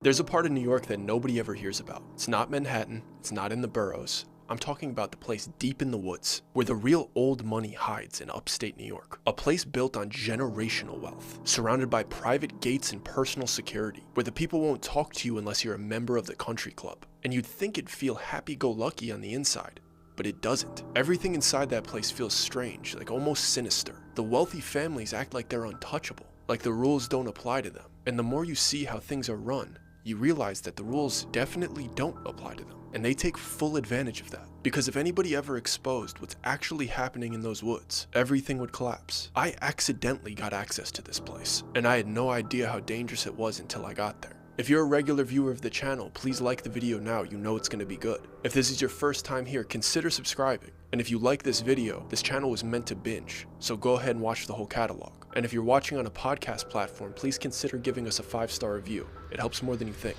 There's a part of New York that nobody ever hears about. It's not Manhattan, it's not in the boroughs. I'm talking about the place deep in the woods, where the real old money hides in upstate New York. A place built on generational wealth, surrounded by private gates and personal security, where the people won't talk to you unless you're a member of the country club. And you'd think it'd feel happy-go-lucky on the inside, but it doesn't. Everything inside that place feels strange, like almost sinister. The wealthy families act like they're untouchable, like the rules don't apply to them. And the more you see how things are run, you realize that the rules definitely don't apply to them. And they take full advantage of that. Because if anybody ever exposed what's actually happening in those woods, everything would collapse. I accidentally got access to this place, and I had no idea how dangerous it was until I got there. If you're a regular viewer of the channel, please like the video now, you know it's going to be good. If this is your first time here, consider subscribing. And if you like this video, this channel was meant to binge, so go ahead and watch the whole catalog. And if you're watching on a podcast platform, please consider giving us a 5-star review. It helps more than you think.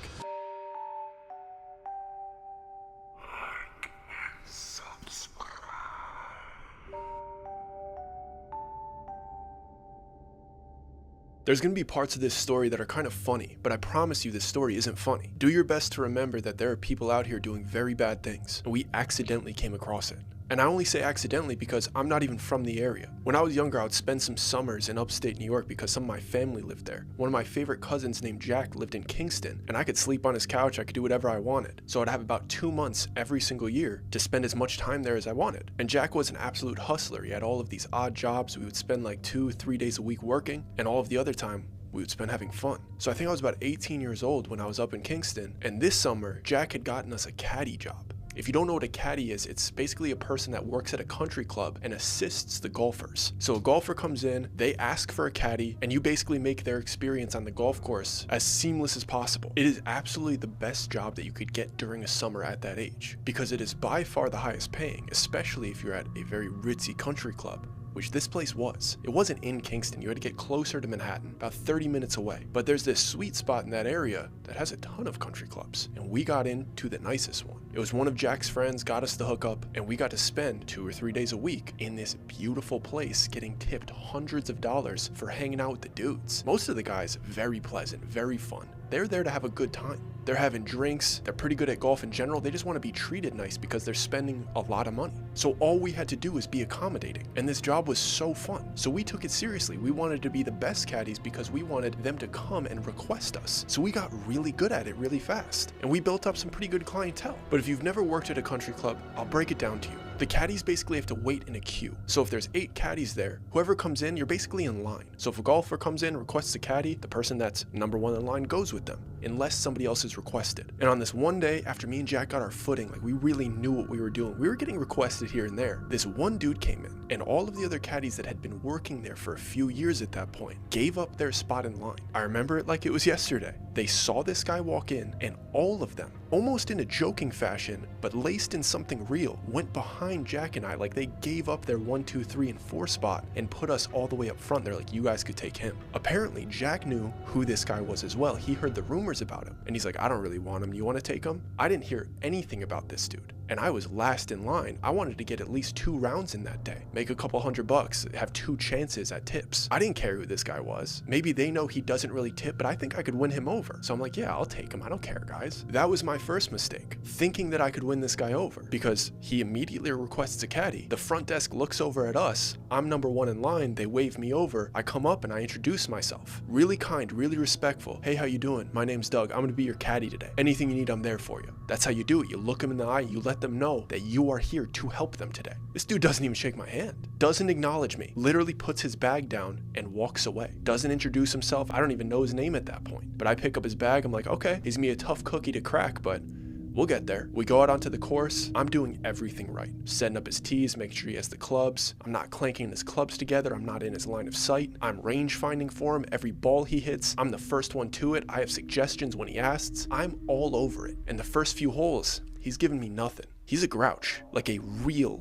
There's going to be parts of this story that are kind of funny, but I promise you this story isn't funny. Do your best to remember that there are people out here doing very bad things, and we accidentally came across it. And I only say accidentally because I'm not even from the area. When I was younger, I would spend some summers in upstate New York because some of my family lived there. One of my favorite cousins named Jack lived in Kingston, and I could sleep on his couch, I could do whatever I wanted. So I'd have about 2 months every single year to spend as much time there as I wanted. And Jack was an absolute hustler. He had all of these odd jobs. We would spend like 2-3 days a week working, and all of the other time, we would spend having fun. So I think I was about 18 years old when I was up in Kingston, and this summer, Jack had gotten us a caddy job. If you don't know what a caddy is, it's basically a person that works at a country club and assists the golfers. So a golfer comes in, they ask for a caddy, and you basically make their experience on the golf course as seamless as possible. It is absolutely the best job that you could get during a summer at that age, because it is by far the highest paying, especially if you're at a very ritzy country club, which this place was. It wasn't in Kingston, you had to get closer to Manhattan, about 30 minutes away. But there's this sweet spot in that area that has a ton of country clubs, and we got into the nicest one. It was one of Jack's friends got us the hookup, and we got to spend 2 or 3 days a week in this beautiful place, getting tipped hundreds of dollars for hanging out with the dudes. Most of the guys, very pleasant, very fun. They're there to have a good time. They're having drinks, they're pretty good at golf in general, they just want to be treated nice because they're spending a lot of money. So all we had to do was be accommodating, and this job was so fun. So we took it seriously. We wanted to be the best caddies because we wanted them to come and request us. So we got really good at it really fast, and we built up some pretty good clientele. But if you've never worked at a country club, I'll break it down to you. The caddies basically have to wait in a queue. So if there's 8 caddies there, whoever comes in, you're basically in line. So if a golfer comes in, requests a caddy, the person that's number 1 in line goes with them, unless somebody else is requested. And on this one day, after me and Jack got our footing, like we really knew what we were doing, we were getting requested here and there. This one dude came in, and all of the other caddies that had been working there for a few years at that point gave up their spot in line. I remember it like it was yesterday. They saw this guy walk in, and all of them, almost in a joking fashion, but laced in something real, went behind Jack and I, like they gave up their 1, 2, 3, and 4 spot and put us all the way up front. They're like, you guys could take him. Apparently, Jack knew who this guy was as well. He heard the rumors about him, and he's like, I don't really want him. You want to take him? I didn't hear anything about this dude, and I was last in line. I wanted to get at least 2 rounds in that day, make a couple $100, have 2 chances at tips. I didn't care who this guy was. Maybe they know he doesn't really tip, but I think I could win him over. So I'm like, yeah, I'll take him. I don't care, guys. That was my first mistake, thinking that I could win this guy over, because he immediately requests a caddy. The front desk looks over at us. I'm number 1 in line. They wave me over. I come up and I introduce myself. Really kind, really respectful. Hey, how you doing? My name's Doug. I'm gonna be your caddy today. Anything you need, I'm there for you. That's how you do it. You look them in the eye, you let them know that you are here to help them today. This dude doesn't even shake my hand. Doesn't acknowledge me. Literally puts his bag down and walks away. Doesn't introduce himself. I don't even know his name at that point. But I pick up his bag. I'm like, okay, he's gonna be a tough cookie to crack, but we'll get there. We go out onto the course. I'm doing everything right. Setting up his tees, making sure he has the clubs. I'm not clanking his clubs together. I'm not in his line of sight. I'm range finding for him. Every ball he hits, I'm the first one to it. I have suggestions when he asks. I'm all over it. And the first few holes, he's giving me nothing. He's a grouch, like a real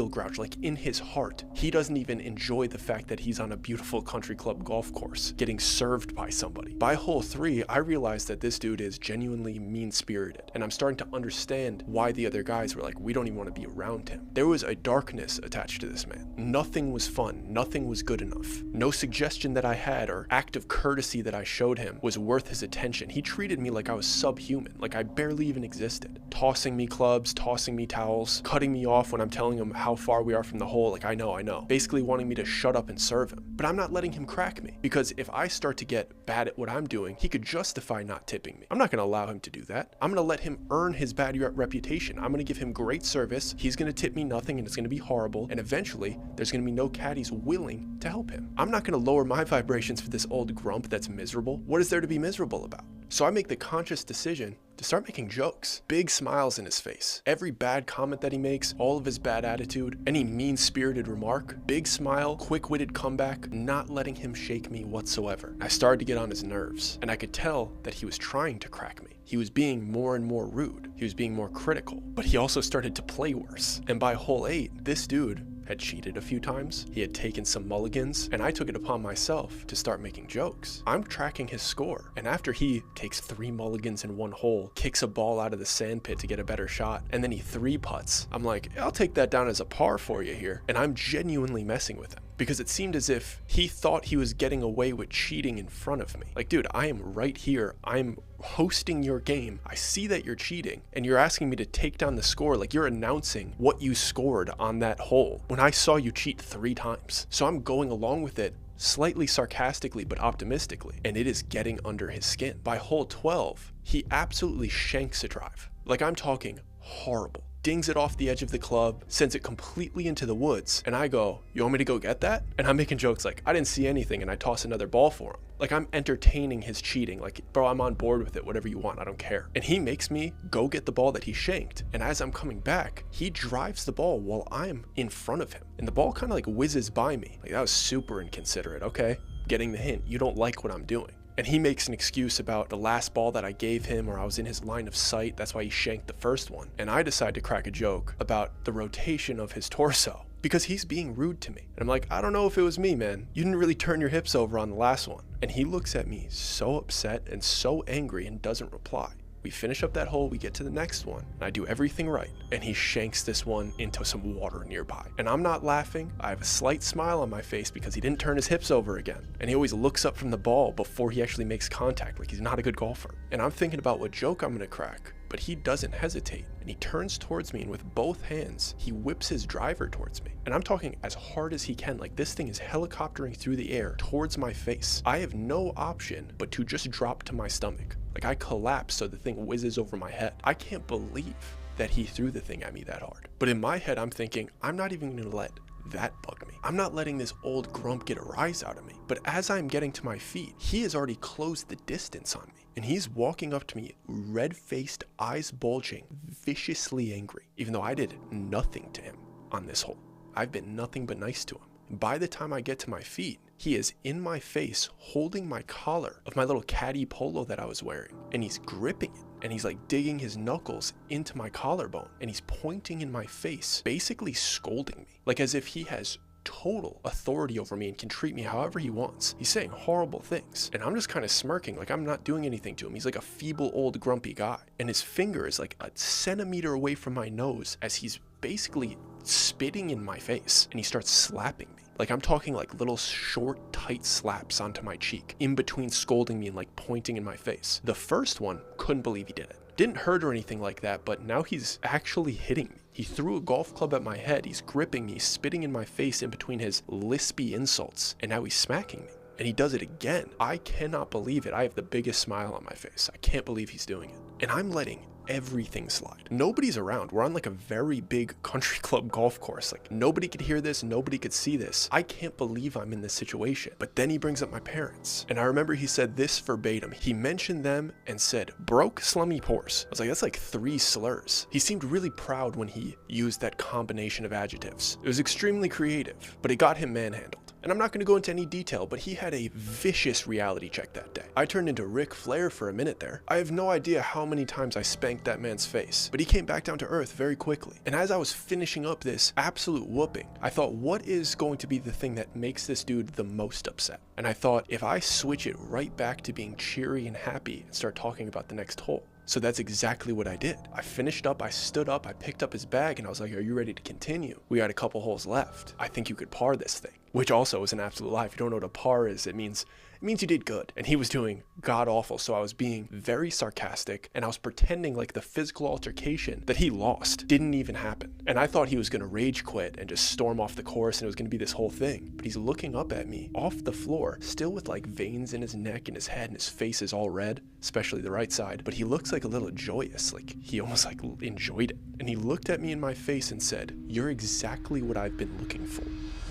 grouch, like in his heart. He doesn't even enjoy the fact that he's on a beautiful country club golf course, getting served by somebody. By hole 3, I realized that this dude is genuinely mean-spirited, and I'm starting to understand why the other guys were like, we don't even want to be around him. There was a darkness attached to this man. Nothing was fun, nothing was good enough. No suggestion that I had or act of courtesy that I showed him was worth his attention. He treated me like I was subhuman, like I barely even existed. Tossing me clubs, tossing me towels, cutting me off when I'm telling him how far we are from the hole, like I know. Basically wanting me to shut up and serve him. But I'm not letting him crack me, because if I start to get bad at what I'm doing, he could justify not tipping me. I'm not gonna allow him to do that. I'm gonna let him earn his bad reputation. I'm gonna give him great service. He's gonna tip me nothing and it's gonna be horrible. And eventually there's gonna be no caddies willing to help him. I'm not gonna lower my vibrations for this old grump that's miserable. What is there to be miserable about? So I make the conscious decision to start making jokes. Big smiles in his face. Every bad comment that he makes, all of his bad attitude, any mean-spirited remark, big smile, quick-witted comeback, not letting him shake me whatsoever. I started to get on his nerves, and I could tell that he was trying to crack me. He was being more and more rude. He was being more critical, but he also started to play worse. And by hole 8, this dude had cheated a few times, he had taken some mulligans, and I took it upon myself to start making jokes. I'm tracking his score, and after he takes 3 mulligans in one hole, kicks a ball out of the sand pit to get a better shot, and then he 3-putts, I'm like, I'll take that down as a par for you here, and I'm genuinely messing with him. Because it seemed as if he thought he was getting away with cheating in front of me. Like, dude, I am right here. I'm hosting your game. I see that you're cheating and you're asking me to take down the score. Like, you're announcing what you scored on that hole when I saw you cheat 3 times. So I'm going along with it, slightly sarcastically but optimistically, and it is getting under his skin. By hole 12, he absolutely shanks a drive. Like, I'm talking horrible. Dings it off the edge of the club, sends it completely into the woods, and I go, you want me to go get that? And I'm making jokes like, I didn't see anything, and I toss another ball for him. Like, I'm entertaining his cheating, like, bro, I'm on board with it, whatever you want, I don't care. And he makes me go get the ball that he shanked, and as I'm coming back, he drives the ball while I'm in front of him, and the ball kind of like whizzes by me. Like, that was super inconsiderate. Okay, getting the hint, you don't like what I'm doing. And he makes an excuse about the last ball that I gave him, or I was in his line of sight, that's why he shanked the first one. And I decide to crack a joke about the rotation of his torso, because he's being rude to me. And I'm like, I don't know if it was me, man. You didn't really turn your hips over on the last one. And he looks at me so upset and so angry and doesn't reply. We finish up that hole, we get to the next one, and I do everything right, and he shanks this one into some water nearby. And I'm not laughing, I have a slight smile on my face because he didn't turn his hips over again. And he always looks up from the ball before he actually makes contact, like he's not a good golfer. And I'm thinking about what joke I'm gonna crack, but he doesn't hesitate, and he turns towards me, and with both hands, he whips his driver towards me. And I'm talking as hard as he can, like this thing is helicoptering through the air towards my face. I have no option but to just drop to my stomach. Like, I collapse so the thing whizzes over my head. I can't believe that he threw the thing at me that hard. But in my head, I'm thinking, I'm not even gonna let that bug me. I'm not letting this old grump get a rise out of me. But as I'm getting to my feet, he has already closed the distance on me. And he's walking up to me, red-faced, eyes bulging, viciously angry, even though I did nothing to him on this hole. I've been nothing but nice to him. By the time I get to my feet, he is in my face holding my collar of my little caddy polo that I was wearing, and he's gripping it, and he's like digging his knuckles into my collarbone, and he's pointing in my face, basically scolding me, like as if he has total authority over me and can treat me however he wants. He's saying horrible things, and I'm just kind of smirking like I'm not doing anything to him. He's like a feeble old grumpy guy, and his finger is like a centimeter away from my nose as he's basically spitting in my face, and he starts slapping me. Like, I'm talking like little short, tight slaps onto my cheek, in between scolding me and like pointing in my face. The first one, couldn't believe he did it. Didn't hurt or anything like that, but now he's actually hitting me. He threw a golf club at my head, he's gripping me, spitting in my face in between his lispy insults, and now he's smacking me. And he does it again. I cannot believe it. I have the biggest smile on my face. I can't believe he's doing it. And I'm letting everything slide. Nobody's around. We're on like a very big country club golf course. Like, nobody could hear this, nobody could see this. I can't believe I'm in this situation. But then he brings up my parents, and I remember he said this verbatim. He mentioned them and said, broke slummy pores. I was like, that's like 3 slurs. He seemed really proud when he used that combination of adjectives. It was extremely creative, but it got him manhandled. And I'm not going to go into any detail, but he had a vicious reality check that day. I turned into Ric Flair for a minute there. I have no idea how many times I spanked that man's face, but he came back down to earth very quickly. And as I was finishing up this absolute whooping, I thought, what is going to be the thing that makes this dude the most upset? And I thought, if I switch it right back to being cheery and happy and start talking about the next hole. So that's exactly what I did. I finished up, I stood up, I picked up his bag, and I was like, are you ready to continue? We had a couple holes left. I think you could par this thing. Which also is an absolute lie. If you don't know what a par is, it means you did good. And he was doing god awful, so I was being very sarcastic, and I was pretending like the physical altercation that he lost didn't even happen. And I thought he was gonna rage quit and just storm off the course, and it was gonna be this whole thing. But he's looking up at me off the floor, still with like veins in his neck and his head, and his face is all red, especially the right side. But he looks like a little joyous, like he almost like enjoyed it. And he looked at me in my face and said, "You're exactly what I've been looking for."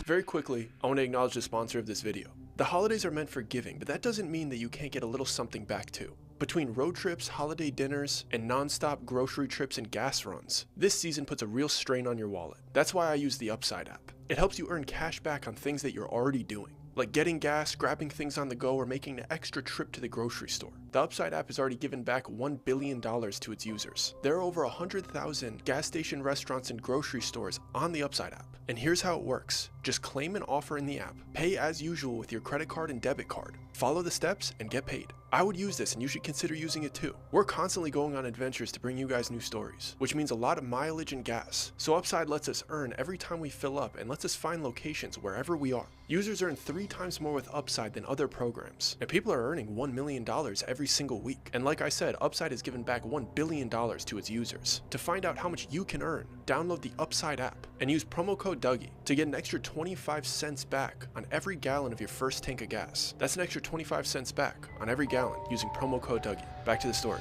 Very quickly, I want to acknowledge the sponsor of this video. The holidays are meant for giving, but that doesn't mean that you can't get a little something back too. Between road trips, holiday dinners, and non-stop grocery trips and gas runs, this season puts a real strain on your wallet. That's why I use the Upside app. It helps you earn cash back on things that you're already doing, like getting gas, grabbing things on the go, or making an extra trip to the grocery store. The Upside app has already given back $1 billion to its users. There are over 100,000 gas station restaurants and grocery stores on the Upside app. And here's how it works. Just claim an offer in the app, pay as usual with your credit card and debit card, follow the steps, and get paid. I would use this, and you should consider using it too. We're constantly going on adventures to bring you guys new stories, which means a lot of mileage and gas. So Upside lets us earn every time we fill up and lets us find locations wherever we are. Users earn 3 times more with Upside than other programs, and people are earning $1 million every single week. And like I said, Upside has given back $1 billion to its users. To find out how much you can earn, download the Upside app and use promo code Dougie to get an extra 25 cents back on every gallon of your first tank of gas. That's an extra 25 cents back on every gallon using promo code Dougie. Back to the story.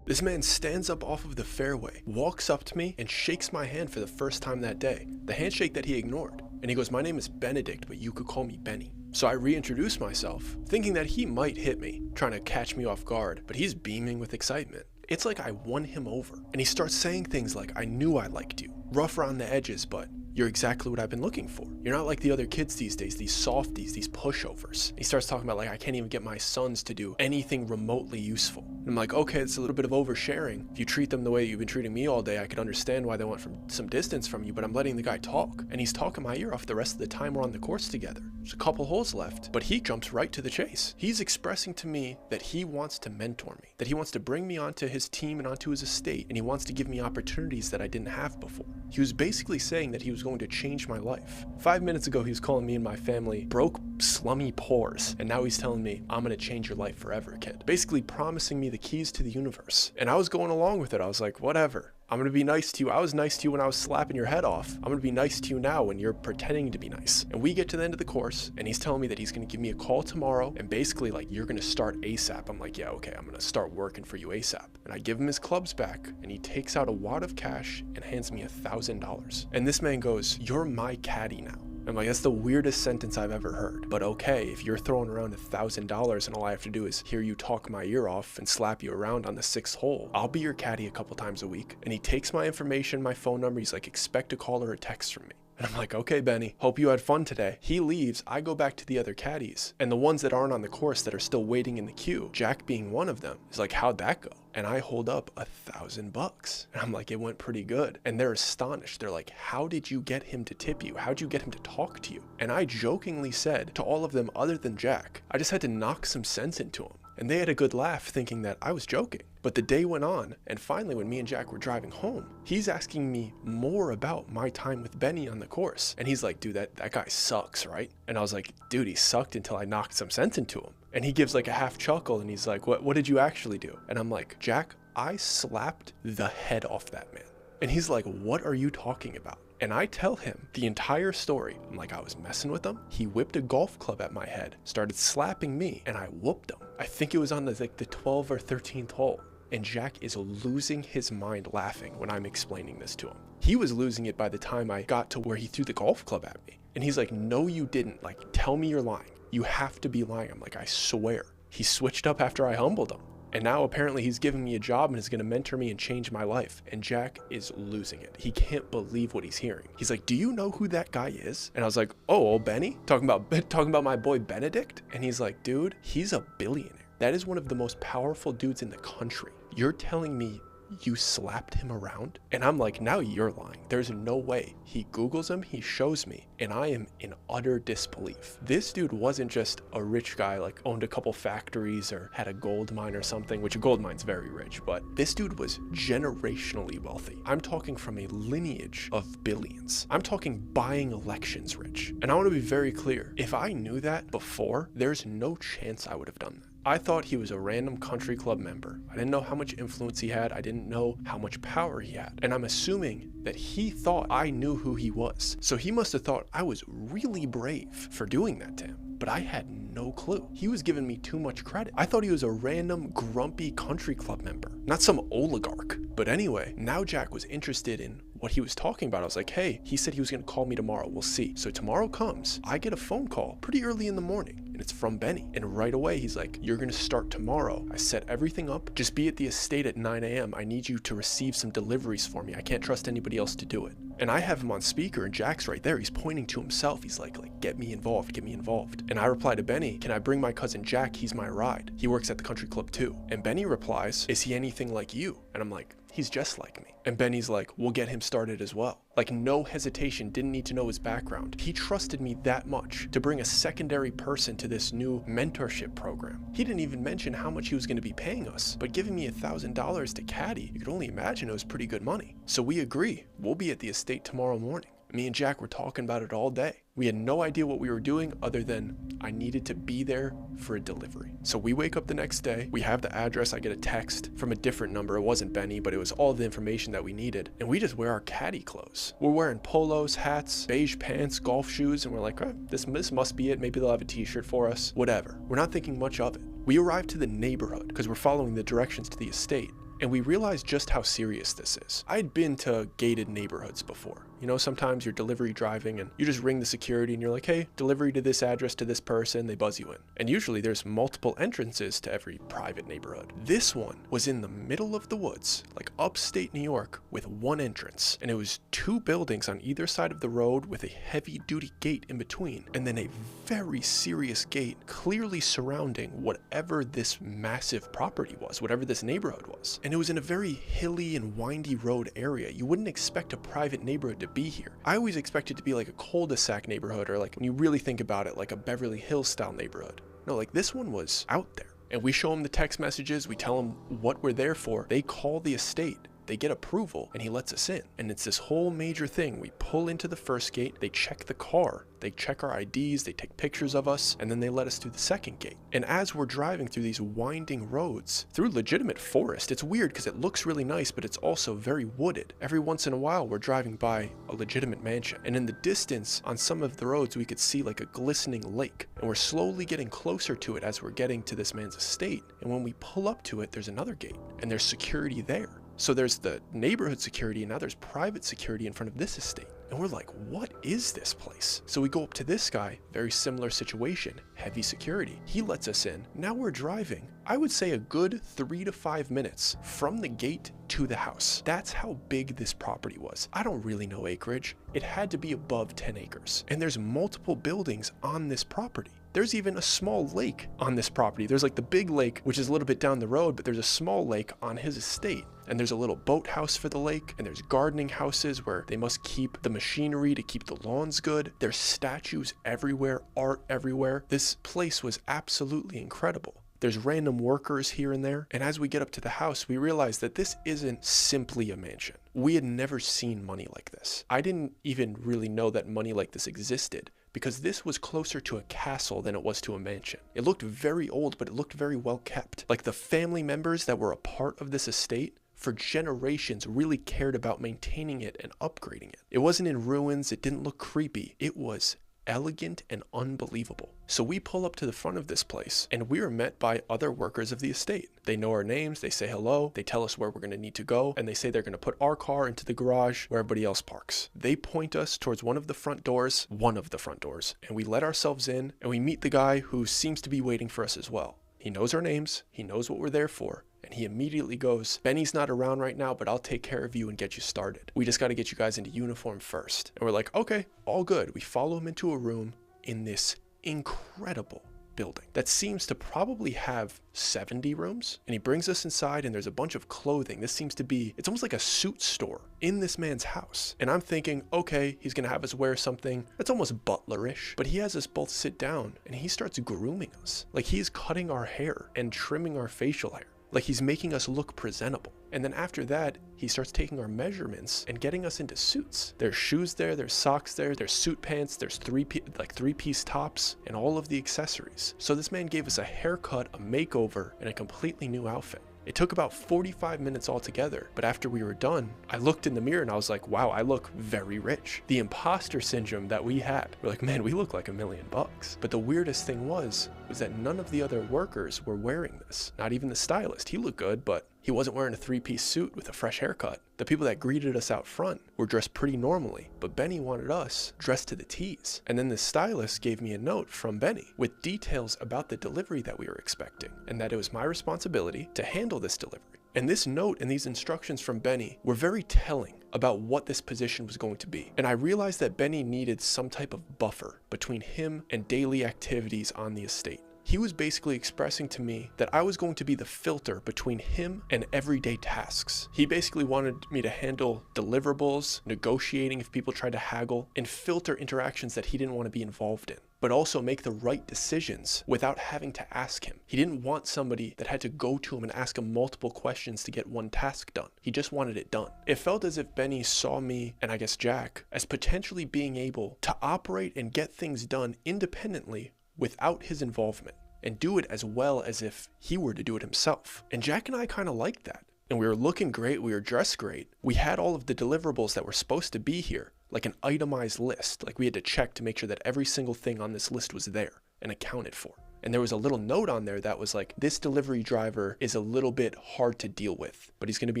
This man stands up off of the fairway, walks up to me, and shakes my hand for the first time that day. The handshake that he ignored. And he goes, "My name is Benedict, but you could call me Benny." So I reintroduce myself, thinking that he might hit me, trying to catch me off guard, but he's beaming with excitement. It's like I won him over. And he starts saying things like, "I knew I liked you. Rough around the edges, but you're exactly what I've been looking for. You're not like the other kids these days, these softies, these pushovers." He starts talking about like, I can't even get my sons to do anything remotely useful. And I'm like, okay, it's a little bit of oversharing. If you treat them the way you've been treating me all day, I could understand why they want some distance from you, but I'm letting the guy talk. And he's talking my ear off the rest of the time we're on the course together. There's a couple holes left, but he jumps right to the chase. He's expressing to me that he wants to mentor me, that he wants to bring me onto his team and onto his estate, and he wants to give me opportunities that I didn't have before. He was basically saying that he was going to change my life. 5 minutes ago, he was calling me and my family broke, slummy pores, and now he's telling me, I'm gonna change your life forever, kid. Basically promising me the keys to the universe. And I was going along with it. I was like, whatever. I'm gonna be nice to you. I was nice to you when I was slapping your head off. I'm gonna be nice to you now when you're pretending to be nice. And we get to the end of the course, and he's telling me that he's gonna give me a call tomorrow, and basically like, you're gonna start ASAP. I'm like, yeah, okay, I'm gonna start working for you ASAP. And I give him his clubs back, and he takes out a wad of cash and hands me $1,000. And this man goes, "You're my caddy now." I'm like, that's the weirdest sentence I've ever heard. But okay, if you're throwing around $1,000 and all I have to do is hear you talk my ear off and slap you around on the 6th hole, I'll be your caddy a couple times a week. And he takes my information, my phone number. He's like, expect a call or a text from me. And I'm like, okay, Benny, hope you had fun today. He leaves, I go back to the other caddies. And the ones that aren't on the course that are still waiting in the queue, Jack being one of them, is like, how'd that go? And I hold up $1,000. And I'm like, it went pretty good. And they're astonished. They're like, how did you get him to tip you? How'd you get him to talk to you? And I jokingly said to all of them other than Jack, I just had to knock some sense into him. And they had a good laugh thinking that I was joking. But the day went on, and finally when me and Jack were driving home, he's asking me more about my time with Benny on the course. And he's like, dude, that guy sucks, right? And I was like, dude, he sucked until I knocked some sense into him. And he gives like a half chuckle, and he's like, what did you actually do? And I'm like, Jack, I slapped the head off that man. And he's like, what are you talking about? And I tell him the entire story. I'm like, I was messing with him. He whipped a golf club at my head, started slapping me, and I whooped him. I think it was on the 12th or 13th hole. And Jack is losing his mind laughing when I'm explaining this to him. He was losing it by the time I got to where he threw the golf club at me. And he's like, no, you didn't. Like, tell me you're lying. You have to be lying. I'm like, I swear. He switched up after I humbled him. And now apparently he's giving me a job and is going to mentor me and change my life. And Jack is losing it. He can't believe what he's hearing. He's like, do you know who that guy is? And I was like, oh, old Benny? Talking about my boy Benedict? And he's like, dude, he's a billionaire. That is one of the most powerful dudes in the country. You're telling me you slapped him around? And I'm like, now you're lying. There's no way. He Googles him, he shows me, and I am in utter disbelief. This dude wasn't just a rich guy, like owned a couple factories or had a gold mine or something, which a gold mine's very rich, but this dude was generationally wealthy. I'm talking from a lineage of billions. I'm talking buying elections rich. And I want to be very clear. If I knew that before, there's no chance I would have done that. I thought he was a random country club member. I didn't know how much influence he had. I didn't know how much power he had. And I'm assuming that he thought I knew who he was. So he must have thought I was really brave for doing that to him. But I had no clue. He was giving me too much credit. I thought he was a random grumpy country club member, not some oligarch. But anyway, now Jack was interested in what he was talking about. I was like, hey, he said he was gonna call me tomorrow. We'll see. So tomorrow comes, I get a phone call pretty early in the morning, and it's from Benny. And right away, he's like, you're gonna start tomorrow. I set everything up. Just be at the estate at 9 a.m. I need you to receive some deliveries for me. I can't trust anybody else to do it. And I have him on speaker, and Jack's right there. He's pointing to himself. He's like, get me involved, get me involved. And I reply to Benny, can I bring my cousin Jack? He's my ride. He works at the country club too. And Benny replies, is he anything like you? And I'm like, he's just like me. And Benny's like, we'll get him started as well. Like, no hesitation, didn't need to know his background. He trusted me that much to bring a secondary person to this new mentorship program. He didn't even mention how much he was going to be paying us, but giving me $1,000 to caddy, you could only imagine it was pretty good money. So we agree, we'll be at the estate tomorrow morning. Me and Jack were talking about it all day. We had no idea what we were doing other than I needed to be there for a delivery. So we wake up the next day, we have the address, I get a text from a different number. It wasn't Benny, but it was all the information that we needed. And we just wear our caddy clothes. We're wearing polos, hats, beige pants, golf shoes, and we're like, oh, this must be it. Maybe they'll have a t-shirt for us, whatever. We're not thinking much of it. We arrive to the neighborhood because we're following the directions to the estate. And we realized just how serious this is. I'd been to gated neighborhoods before. You know, sometimes you're delivery driving and you just ring the security and you're like, hey, delivery to this address to this person, they buzz you in. And usually there's multiple entrances to every private neighborhood. This one was in the middle of the woods, like upstate New York, with one entrance. And it was 2 buildings on either side of the road with a heavy duty gate in between. And then a very serious gate clearly surrounding whatever this massive property was, whatever this neighborhood was. And it was in a very hilly and windy road area. You wouldn't expect a private neighborhood to be here. I always expect it to be like a cul-de-sac neighborhood, or like when you really think about it, like a Beverly Hills style neighborhood. No, like this one was out there. And we show him the text messages, we tell him what we're there for. They call the estate. They get approval and he lets us in. And it's this whole major thing. We pull into the first gate, they check the car, they check our IDs, they take pictures of us, and then they let us through the second gate. And as we're driving through these winding roads, through legitimate forest, it's weird because it looks really nice, but it's also very wooded. Every once in a while, we're driving by a legitimate mansion. And in the distance, on some of the roads, we could see like a glistening lake. And we're slowly getting closer to it as we're getting to this man's estate. And when we pull up to it, there's another gate, and there's security there. So there's the neighborhood security, and now there's private security in front of this estate. And we're like, what is this place? So we go up to this guy, very similar situation, heavy security. He lets us in. Now we're driving, I would say a good 3 to 5 minutes from the gate to the house. That's how big this property was. I don't really know acreage. It had to be above 10 acres. And there's multiple buildings on this property. There's even a small lake on this property. There's like the big lake, which is a little bit down the road, but there's a small lake on his estate. And there's a little boathouse for the lake, and there's gardening houses where they must keep the machinery to keep the lawns good. There's statues everywhere, art everywhere. This place was absolutely incredible. There's random workers here and there. And as we get up to the house, we realize that this isn't simply a mansion. We had never seen money like this. I didn't even really know that money like this existed, because this was closer to a castle than it was to a mansion. It looked very old, but it looked very well kept. Like the family members that were a part of this estate for generations really cared about maintaining it and upgrading it. It wasn't in ruins, it didn't look creepy. It was elegant and unbelievable. So we pull up to the front of this place and we are met by other workers of the estate. They know our names, they say hello, they tell us where we're going to need to go, and they say they're going to put our car into the garage where everybody else parks. They point us towards one of the front doors, and we let ourselves in, and we meet the guy who seems to be waiting for us as well. He knows our names, he knows what we're there for, and he immediately goes, Benny's not around right now, but I'll take care of you and get you started. We just got to get you guys into uniform first. And we're like, okay, all good. We follow him into a room in this incredible building that seems to probably have 70 rooms, and he brings us inside and there's a bunch of clothing. This seems to be, it's almost like a suit store in this man's house. And I'm thinking, okay, he's gonna have us wear something that's almost butlerish, but he has us both sit down and he starts grooming us. Like he's cutting our hair and trimming our facial hair. Like he's making us look presentable. And then after that, he starts taking our measurements and getting us into suits. There's shoes there, there's socks there, there's suit pants, there's three-piece tops, and all of the accessories. So this man gave us a haircut, a makeover, and a completely new outfit. It took about 45 minutes altogether, but after we were done, I looked in the mirror and I was like, wow, I look very rich. The imposter syndrome that we had, we're like, man, we look like $1 million. But the weirdest thing was that none of the other workers were wearing this. Not even the stylist. He looked good, but he wasn't wearing a three-piece suit with a fresh haircut. The people that greeted us out front were dressed pretty normally, but Benny wanted us dressed to the T's. And then the stylist gave me a note from Benny with details about the delivery that we were expecting, and that it was my responsibility to handle this delivery. And this note and these instructions from Benny were very telling about what this position was going to be. And I realized that Benny needed some type of buffer between him and daily activities on the estate. He was basically expressing to me that I was going to be the filter between him and everyday tasks. He basically wanted me to handle deliverables, negotiating if people tried to haggle, and filter interactions that he didn't want to be involved in, but also make the right decisions without having to ask him. He didn't want somebody that had to go to him and ask him multiple questions to get one task done. He just wanted it done. It felt as if Benny saw me, and I guess Jack, as potentially being able to operate and get things done independently without his involvement, and do it as well as if he were to do it himself. And Jack and I kind of liked that. And we were looking great, we were dressed great. We had all of the deliverables that were supposed to be here, like an itemized list. Like we had to check to make sure that every single thing on this list was there and accounted for. And there was a little note on there that was like, this delivery driver is a little bit hard to deal with, but he's gonna be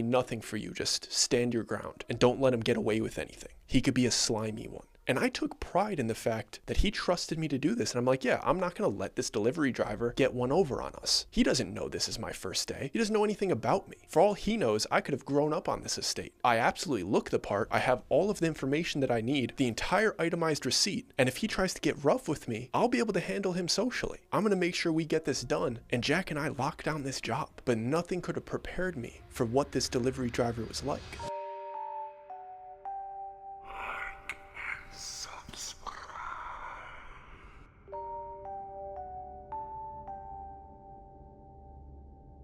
nothing for you. Just stand your ground and don't let him get away with anything. He could be a slimy one. And I took pride in the fact that he trusted me to do this. And I'm like, yeah, I'm not going to let this delivery driver get one over on us. He doesn't know this is my first day. He doesn't know anything about me. For all he knows, I could have grown up on this estate. I absolutely look the part. I have all of the information that I need, the entire itemized receipt. And if he tries to get rough with me, I'll be able to handle him socially. I'm going to make sure we get this done. And Jack and I lock down this job. But nothing could have prepared me for what this delivery driver was like.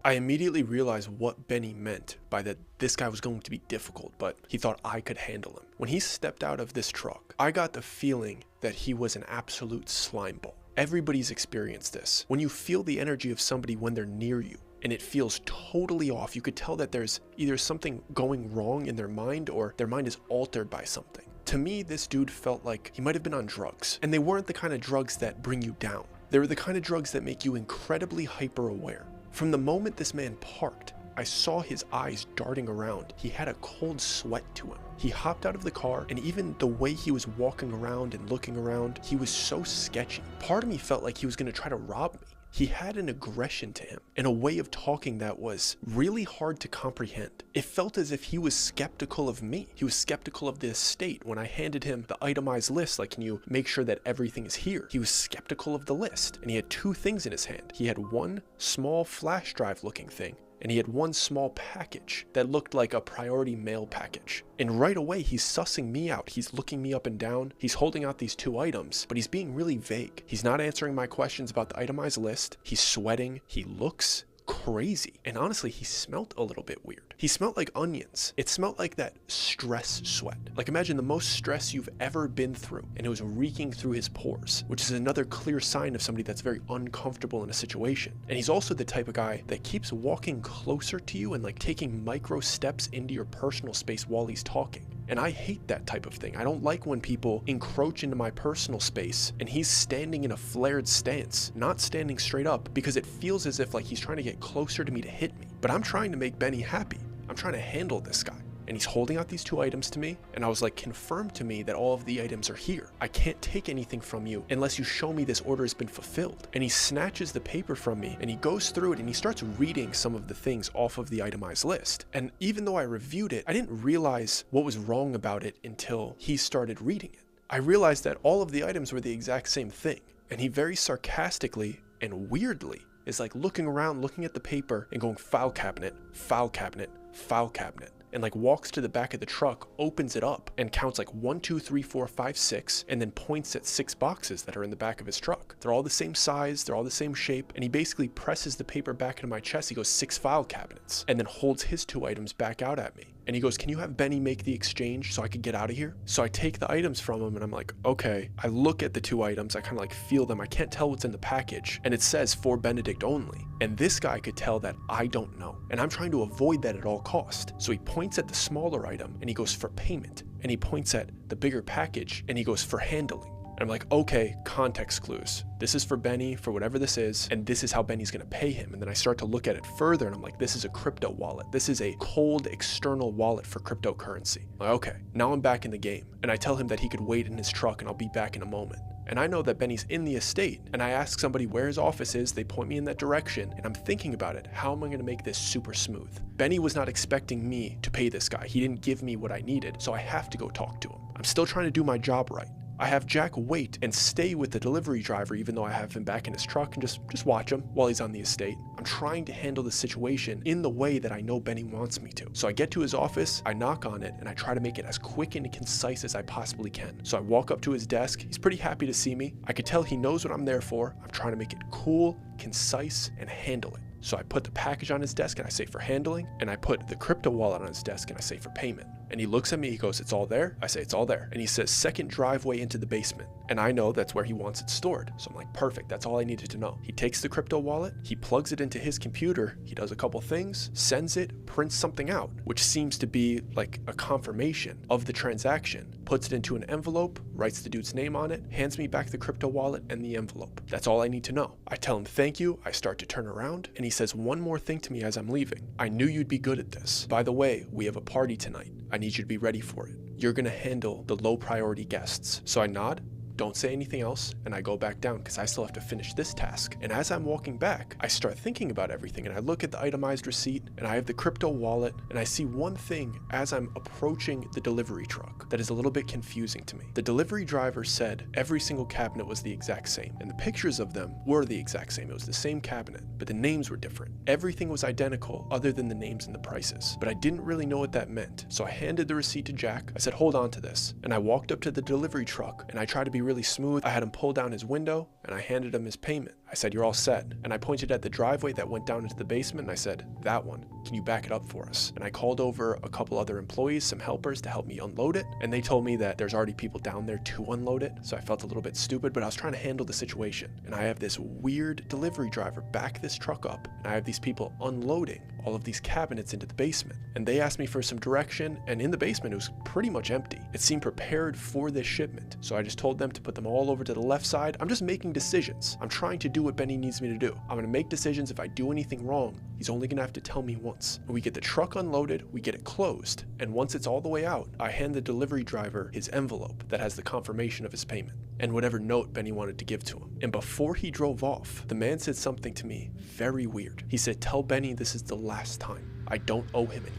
I immediately realized what Benny meant by that this guy was going to be difficult, but he thought I could handle him. When he stepped out of this truck, I got the feeling that he was an absolute slimeball. Everybody's experienced this. When you feel the energy of somebody when they're near you, and it feels totally off, you could tell that there's either something going wrong in their mind or their mind is altered by something. To me, this dude felt like he might have been on drugs, and they weren't the kind of drugs that bring you down. They were the kind of drugs that make you incredibly hyper aware. From the moment this man parked, I saw his eyes darting around. He had a cold sweat to him. He hopped out of the car, and even the way he was walking around and looking around, he was so sketchy. Part of me felt like he was going to try to rob me. He had an aggression to him and a way of talking that was really hard to comprehend. It felt as if he was skeptical of me. He was skeptical of the estate. When I handed him the itemized list, like, can you make sure that everything is here? He was skeptical of the list, and he had two things in his hand. He had one small flash drive looking thing, and he had one small package that looked like a priority mail package. And right away, he's sussing me out. He's looking me up and down. He's holding out these two items, but he's being really vague. He's not answering my questions about the itemized list. He's sweating. He looks crazy. And honestly, he smelled a little bit weird. He smelled like onions. It smelled like that stress sweat. Like imagine the most stress you've ever been through, and it was reeking through his pores, which is another clear sign of somebody that's very uncomfortable in a situation. And he's also the type of guy that keeps walking closer to you and like taking micro steps into your personal space while he's talking. And I hate that type of thing. I don't like when people encroach into my personal space and he's standing in a flared stance, not standing straight up, because it feels as if like he's trying to get closer to me to hit me. But I'm trying to make Benny happy. I'm trying to handle this guy. and he's holding out these 2 items to me, and I was like, confirm to me that all of the items are here. I can't take anything from you unless you show me this order has been fulfilled. And he snatches the paper from me and he goes through it and he starts reading some of the things off of the itemized list. And even though I reviewed it, I didn't realize what was wrong about it until he started reading it. I realized that all of the items were the exact same thing, and he very sarcastically and weirdly is like looking around, looking at the paper and going file cabinet, file cabinet, file cabinet, and like walks to the back of the truck, opens it up and counts like 1, 2, 3, 4, 5, 6, and then points at 6 boxes that are in the back of his truck. They're all the same size, they're all the same shape, and he basically presses the paper back into my chest. He goes 6 file cabinets, and then holds his 2 items back out at me. And he goes, can you have Benny make the exchange so I could get out of here? So I take the items from him and I'm like, okay. I look at the 2 items, I kind of like feel them. I can't tell what's in the package, and it says for Benedict only. And this guy could tell that I don't know, and I'm trying to avoid that at all cost. So he points at the smaller item and he goes for payment, and he points at the bigger package and he goes for handling. And I'm like, okay, context clues. This is for Benny, for whatever this is, and this is how Benny's gonna pay him. And then I start to look at it further and I'm like, this is a crypto wallet. This is a cold external wallet for cryptocurrency. I'm like, okay, now I'm back in the game. And I tell him that he could wait in his truck and I'll be back in a moment. And I know that Benny's in the estate, and I ask somebody where his office is, they point me in that direction, and I'm thinking about it. How am I gonna make this super smooth? Benny was not expecting me to pay this guy. He didn't give me what I needed, so I have to go talk to him. I'm still trying to do my job right. I have Jack wait and stay with the delivery driver even though I have him back in his truck, and just watch him while he's on the estate. I'm trying to handle the situation in the way that I know Benny wants me to. So I get to his office, I knock on it, and I try to make it as quick and concise as I possibly can. So I walk up to his desk. He's pretty happy to see me. I could tell he knows what I'm there for. I'm trying to make it cool, concise, and handle it. So I put the package on his desk and I say for handling, and I put the crypto wallet on his desk and I say for payment. And he looks at me, he goes, it's all there? I say, it's all there. And he says, second driveway into the basement. And I know that's where he wants it stored. So I'm like, perfect, that's all I needed to know. He takes the crypto wallet, he plugs it into his computer, he does a couple things, sends it, prints something out, which seems to be like a confirmation of the transaction, puts it into an envelope, writes the dude's name on it, hands me back the crypto wallet and the envelope. That's all I need to know. I tell him thank you, I start to turn around, and he says one more thing to me as I'm leaving. I knew you'd be good at this. By the way, we have a party tonight. I need you to be ready for it. You're gonna handle the low priority guests. So I nod, don't say anything else, and I go back down because I still have to finish this task. And as I'm walking back, I start thinking about everything, and I look at the itemized receipt, and I have the crypto wallet, and I see one thing as I'm approaching the delivery truck that is a little bit confusing to me. The delivery driver said every single cabinet was the exact same, and the pictures of them were the exact same. It was the same cabinet, but the names were different. Everything was identical other than the names and the prices, but I didn't really know what that meant. So I handed the receipt to Jack. I said, hold on to this. And I walked up to the delivery truck, and I tried to be really smooth. I had him pull down his window and I handed him his payment. I said, you're all set. And I pointed at the driveway that went down into the basement and I said, that one, can you back it up for us? And I called over a couple other employees, some helpers, to help me unload it. And they told me that there's already people down there to unload it. So I felt a little bit stupid, but I was trying to handle the situation. And I have this weird delivery driver back this truck up, and I have these people unloading all of these cabinets into the basement. And they asked me for some direction, and in the basement it was pretty much empty. It seemed prepared for this shipment. So I just told them to put them all over to the left side. I'm just making decisions. I'm trying to do what Benny needs me to do. I'm gonna make decisions. If I do anything wrong, he's only gonna have to tell me once. And we get the truck unloaded, we get it closed, and once it's all the way out, I hand the delivery driver his envelope that has the confirmation of his payment and whatever note Benny wanted to give to him. And before he drove off, the man said something to me very weird. He said, tell Benny this is the last time. I don't owe him anymore.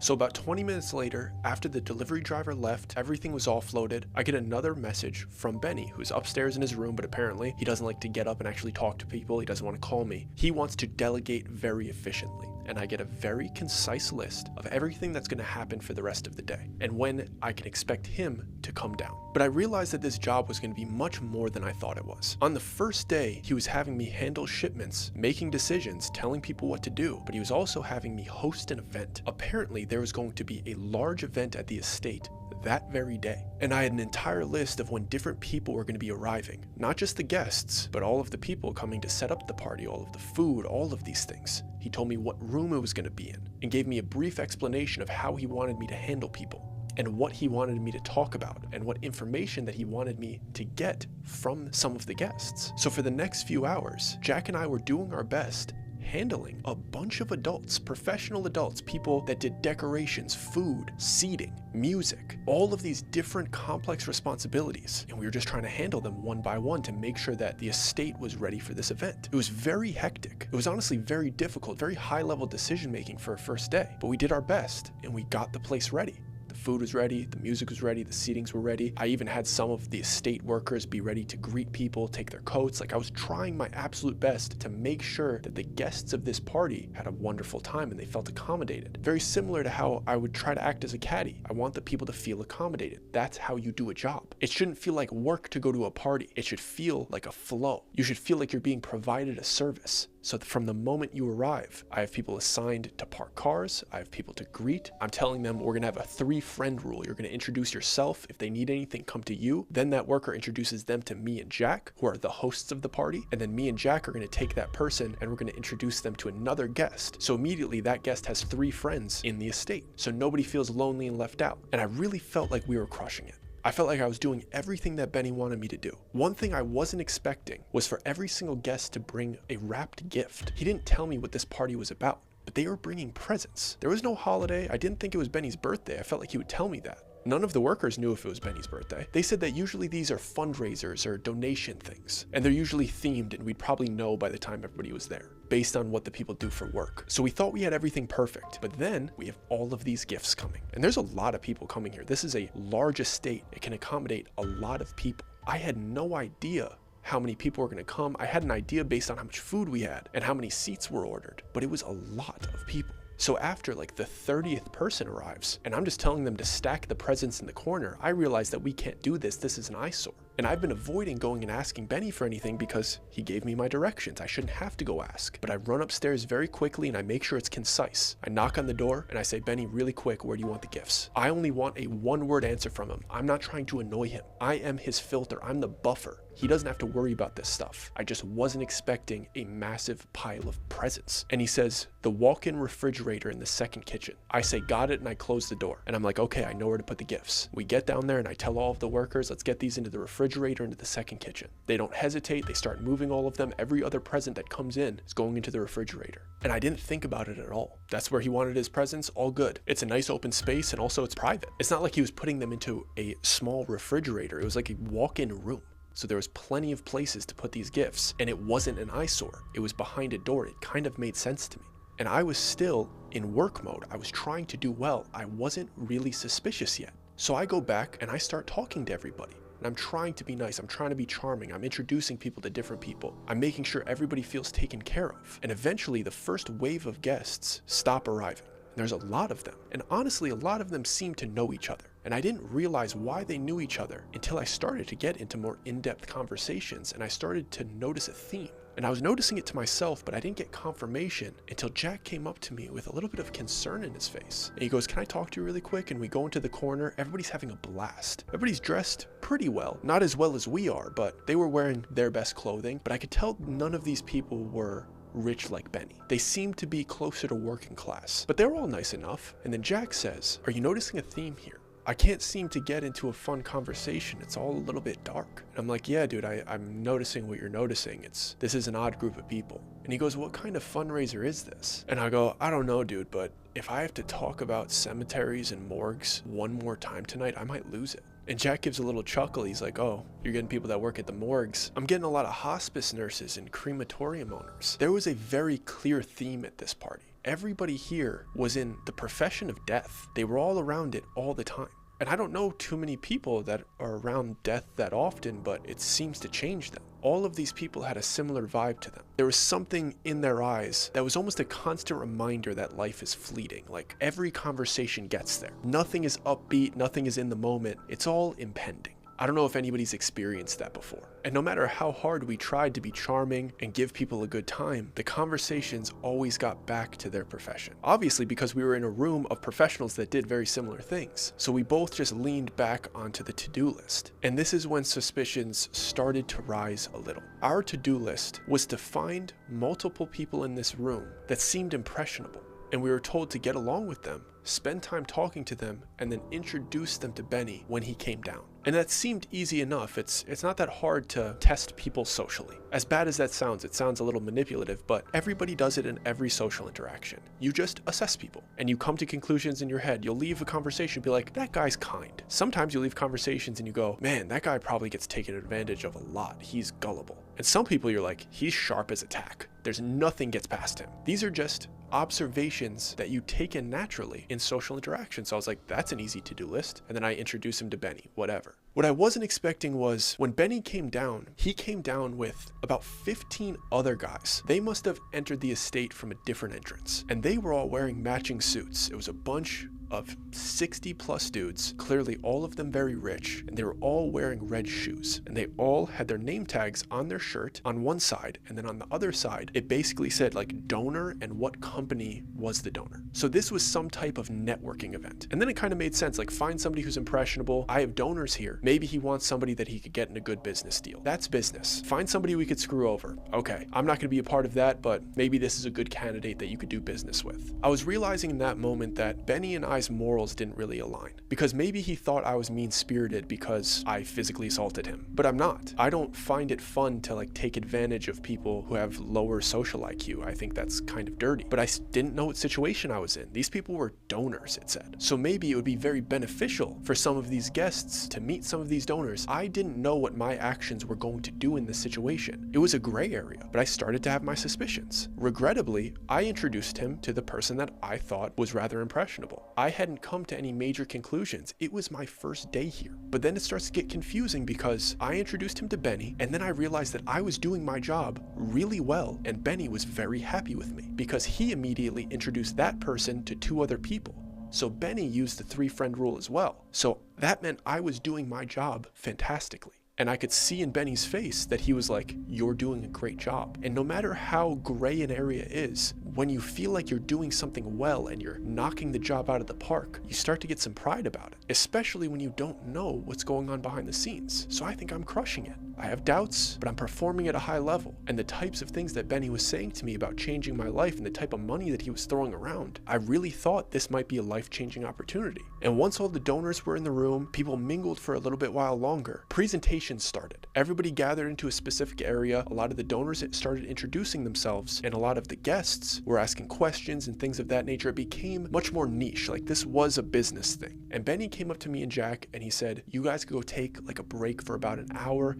So about 20 minutes later, after the delivery driver left, everything was offloaded, I get another message from Benny, who's upstairs in his room, but apparently he doesn't like to get up and actually talk to people. He doesn't want to call me. He wants to delegate very efficiently. And I get a very concise list of everything that's going to happen for the rest of the day and when I can expect him to come down. But I realized that this job was going to be much more than I thought it was. On the first day, he was having me handle shipments, making decisions, telling people what to do, but he was also having me host an event. Apparently, there was going to be a large event at the estate that very day. And I had an entire list of when different people were going to be arriving. Not just the guests, but all of the people coming to set up the party, all of the food, all of these things. He told me what room it was going to be in and gave me a brief explanation of how he wanted me to handle people. and what he wanted me to talk about and what information that he wanted me to get from some of the guests. So for the next few hours, Jack and I were doing our best handling a bunch of adults, professional adults, people that did decorations, food, seating, music, all of these different complex responsibilities. And we were just trying to handle them one by one to make sure that the estate was ready for this event. It was very hectic. It was honestly very difficult, very high level decision making for a first day, but we did our best and we got the place ready. The food was ready, the music was ready, the seatings were ready. I even had some of the estate workers be ready to greet people, take their coats. Like, I was trying my absolute best to make sure that the guests of this party had a wonderful time and they felt accommodated. Very similar to how I would try to act as a caddy. I want the people to feel accommodated. That's how you do a job. It shouldn't feel like work to go to a party. It should feel like a flow. You should feel like you're being provided a service. So from the moment you arrive, I have people assigned to park cars, I have people to greet. I'm telling them we're gonna have a 3-friend rule. You're gonna introduce yourself. If they need anything, come to you. Then that worker introduces them to me and Jack, who are the hosts of the party. And then me and Jack are gonna take that person and we're gonna introduce them to another guest. So immediately that guest has 3 friends in the estate. So nobody feels lonely and left out. And I really felt like we were crushing it. I felt like I was doing everything that Benny wanted me to do. One thing I wasn't expecting was for every single guest to bring a wrapped gift. He didn't tell me what this party was about, but they were bringing presents. There was no holiday. I didn't think it was Benny's birthday. I felt like he would tell me that. None of the workers knew if it was Benny's birthday. They said that usually these are fundraisers or donation things, and they're usually themed, and we'd probably know by the time everybody was there, based on what the people do for work. So we thought we had everything perfect, but then we have all of these gifts coming. And there's a lot of people coming here. This is a large estate. It can accommodate a lot of people. I had no idea how many people were gonna come. I had an idea based on how much food we had and how many seats were ordered, but it was a lot of people. So after like the 30th person arrives, and I'm just telling them to stack the presents in the corner, I realize that we can't do this. This is an eyesore. And I've been avoiding going and asking Benny for anything because he gave me my directions. I shouldn't have to go ask. But I run upstairs very quickly and I make sure it's concise. I knock on the door and I say, Benny, really quick, where do you want the gifts? I only want a 1-word answer from him. I'm not trying to annoy him. I am his filter. I'm the buffer. He doesn't have to worry about this stuff. I just wasn't expecting a massive pile of presents. And he says, the walk-in refrigerator in the second kitchen. I say, got it, and I close the door. And I'm like, okay, I know where to put the gifts. We get down there and I tell all of the workers, let's get these into the refrigerator into the second kitchen. They don't hesitate. They start moving all of them. Every other present that comes in is going into the refrigerator. And I didn't think about it at all. That's where he wanted his presents, all good. It's a nice open space and also it's private. It's not like he was putting them into a small refrigerator. It was like a walk-in room. So there was plenty of places to put these gifts, and it wasn't an eyesore. It was behind a door. It kind of made sense to me. And I was still in work mode. I was trying to do well. I wasn't really suspicious yet. So I go back and I start talking to everybody. And I'm trying to be nice. I'm trying to be charming. I'm introducing people to different people. I'm making sure everybody feels taken care of. And eventually the first wave of guests stop arriving. There's a lot of them. And honestly, a lot of them seem to know each other. And I didn't realize why they knew each other until I started to get into more in-depth conversations and I started to notice a theme. And I was noticing it to myself, but I didn't get confirmation until Jack came up to me with a little bit of concern in his face. And he goes, can I talk to you really quick? And we go into the corner. Everybody's having a blast. Everybody's dressed pretty well. Not as well as we are, but they were wearing their best clothing. But I could tell none of these people were rich like Benny. They seemed to be closer to working class, but they were all nice enough. And then Jack says, are you noticing a theme here? I can't seem to get into a fun conversation. It's all a little bit dark. And I'm like, yeah, dude, I'm noticing what you're noticing. This is an odd group of people. And he goes, what kind of fundraiser is this? And I go, I don't know, dude, but if I have to talk about cemeteries and morgues one more time tonight, I might lose it. And Jack gives a little chuckle. He's like, oh, you're getting people that work at the morgues. I'm getting a lot of hospice nurses and crematorium owners. There was a very clear theme at this party. Everybody here was in the profession of death. They were all around it all the time. And I don't know too many people that are around death that often, but it seems to change them. All of these people had a similar vibe to them. There was something in their eyes that was almost a constant reminder that life is fleeting. Like every conversation gets there. Nothing is upbeat, nothing is in the moment. It's all impending. I don't know if anybody's experienced that before. And no matter how hard we tried to be charming and give people a good time, the conversations always got back to their profession. Obviously, because we were in a room of professionals that did very similar things. So we both just leaned back onto the to-do list. And this is when suspicions started to rise a little. Our to-do list was to find multiple people in this room that seemed impressionable. and we were told to get along with them, spend time talking to them, and then introduce them to Benny when he came down. And that seemed easy enough. It's not that hard to test people socially. As bad as that sounds, it sounds a little manipulative, but everybody does it in every social interaction. You just assess people, and you come to conclusions in your head. You'll leave a conversation, be like, that guy's kind. Sometimes you leave conversations and you go, man, that guy probably gets taken advantage of a lot. He's gullible. And some people you're like, he's sharp as a tack. There's nothing gets past him. These are just observations that you take in naturally in social interaction. So I was like, that's an easy to-do list. And then I introduce him to Benny, whatever. What I wasn't expecting was when Benny came down, he came down with about 15 other guys. They must have entered the estate from a different entrance, and they were all wearing matching suits. It was a bunch of 60 plus dudes, clearly all of them very rich, and they were all wearing red shoes, and they all had their name tags on their shirt on one side, and then on the other side it basically said like donor and what company was the donor. So this was some type of networking event. And then it kind of made sense, like find somebody who's impressionable. I have donors here. Maybe he wants somebody that he could get in a good business deal. That's business. Find somebody we could screw over. Okay, I'm not going to be a part of that, but maybe this is a good candidate that you could do business with. I was realizing in that moment that Benny and I's morals didn't really align, because maybe he thought I was mean-spirited because I physically assaulted him, but I'm not. I don't find it fun to like take advantage of people who have lower social IQ. I think that's kind of dirty, but I didn't know what situation I was in. These people were donors, it said. So maybe it would be very beneficial for some of these guests to meet some of these donors. I didn't know what my actions were going to do in this situation. It was a gray area, but I started to have my suspicions. Regrettably, I introduced him to the person that I thought was rather impressionable. I hadn't come to any major conclusions. It was my first day here. But then it starts to get confusing because I introduced him to Benny, and then I realized that I was doing my job really well, and Benny was very happy with me because he immediately introduced that person to 2 other people. So Benny used the 3-friend rule as well. So that meant I was doing my job fantastically. And I could see in Benny's face that he was like, you're doing a great job. And no matter how gray an area is, when you feel like you're doing something well and you're knocking the job out of the park, you start to get some pride about it, especially when you don't know what's going on behind the scenes. So I think I'm crushing it. I have doubts, but I'm performing at a high level. And the types of things that Benny was saying to me about changing my life and the type of money that he was throwing around, I really thought this might be a life-changing opportunity. And once all the donors were in the room, people mingled for a little bit while longer. Presentations started. Everybody gathered into a specific area. A lot of the donors started introducing themselves, and a lot of the guests were asking questions and things of that nature. It became much more niche, like this was a business thing. And Benny came up to me and Jack and he said, you guys could go take like a break for about an hour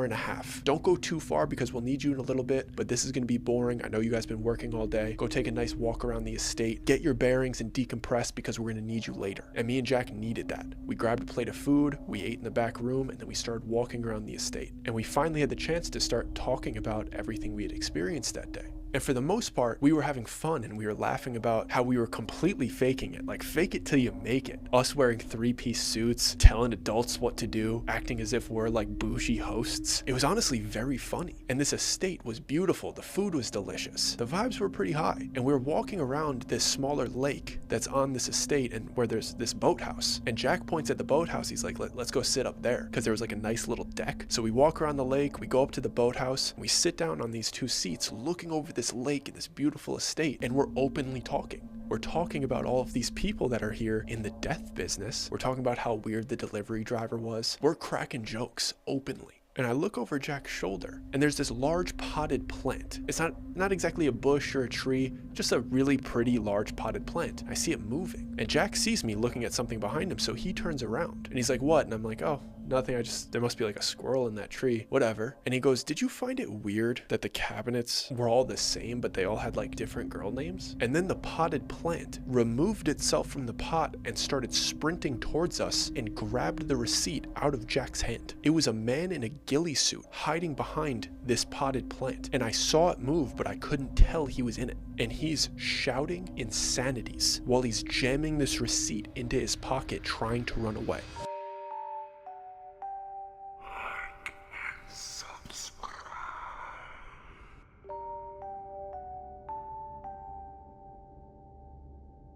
and a half. Don't go too far because we'll need you in a little bit, but this is going to be boring. I know you guys been working all day. Go take a nice walk around the estate, get your bearings and decompress because we're going to need you later. And me and Jack needed that. We grabbed a plate of food, we ate in the back room, and then we started walking around the estate. And we finally had the chance to start talking about everything we had experienced that day. And for the most part, we were having fun and we were laughing about how we were completely faking it. Like, fake it till you make it. Us wearing 3-piece suits, telling adults what to do, acting as if we're like bougie hosts. It was honestly very funny. And this estate was beautiful. The food was delicious. The vibes were pretty high. And we were walking around this smaller lake that's on this estate and where there's this boathouse. And Jack points at the boathouse. He's like, let's go sit up there. Because there was like a nice little deck. So we walk around the lake, we go up to the boathouse, and we sit down on these 2 seats looking over this lake and this beautiful estate, and we're openly talking. We're talking about all of these people that are here in the death business. We're talking about how weird the delivery driver was. We're cracking jokes openly. And I look over Jack's shoulder and there's this large potted plant. It's not exactly a bush or a tree, just a really pretty large potted plant. I see it moving and Jack sees me looking at something behind him, so he turns around and he's like, what? And I'm like, oh, nothing. There must be like a squirrel in that tree, whatever. And he goes, did you find it weird that the cabinets were all the same, but they all had like different girl names? And then the potted plant removed itself from the pot and started sprinting towards us and grabbed the receipt out of Jack's hand. It was a man in a ghillie suit hiding behind this potted plant. And I saw it move, but I couldn't tell he was in it. And he's shouting insanities while he's jamming this receipt into his pocket, trying to run away.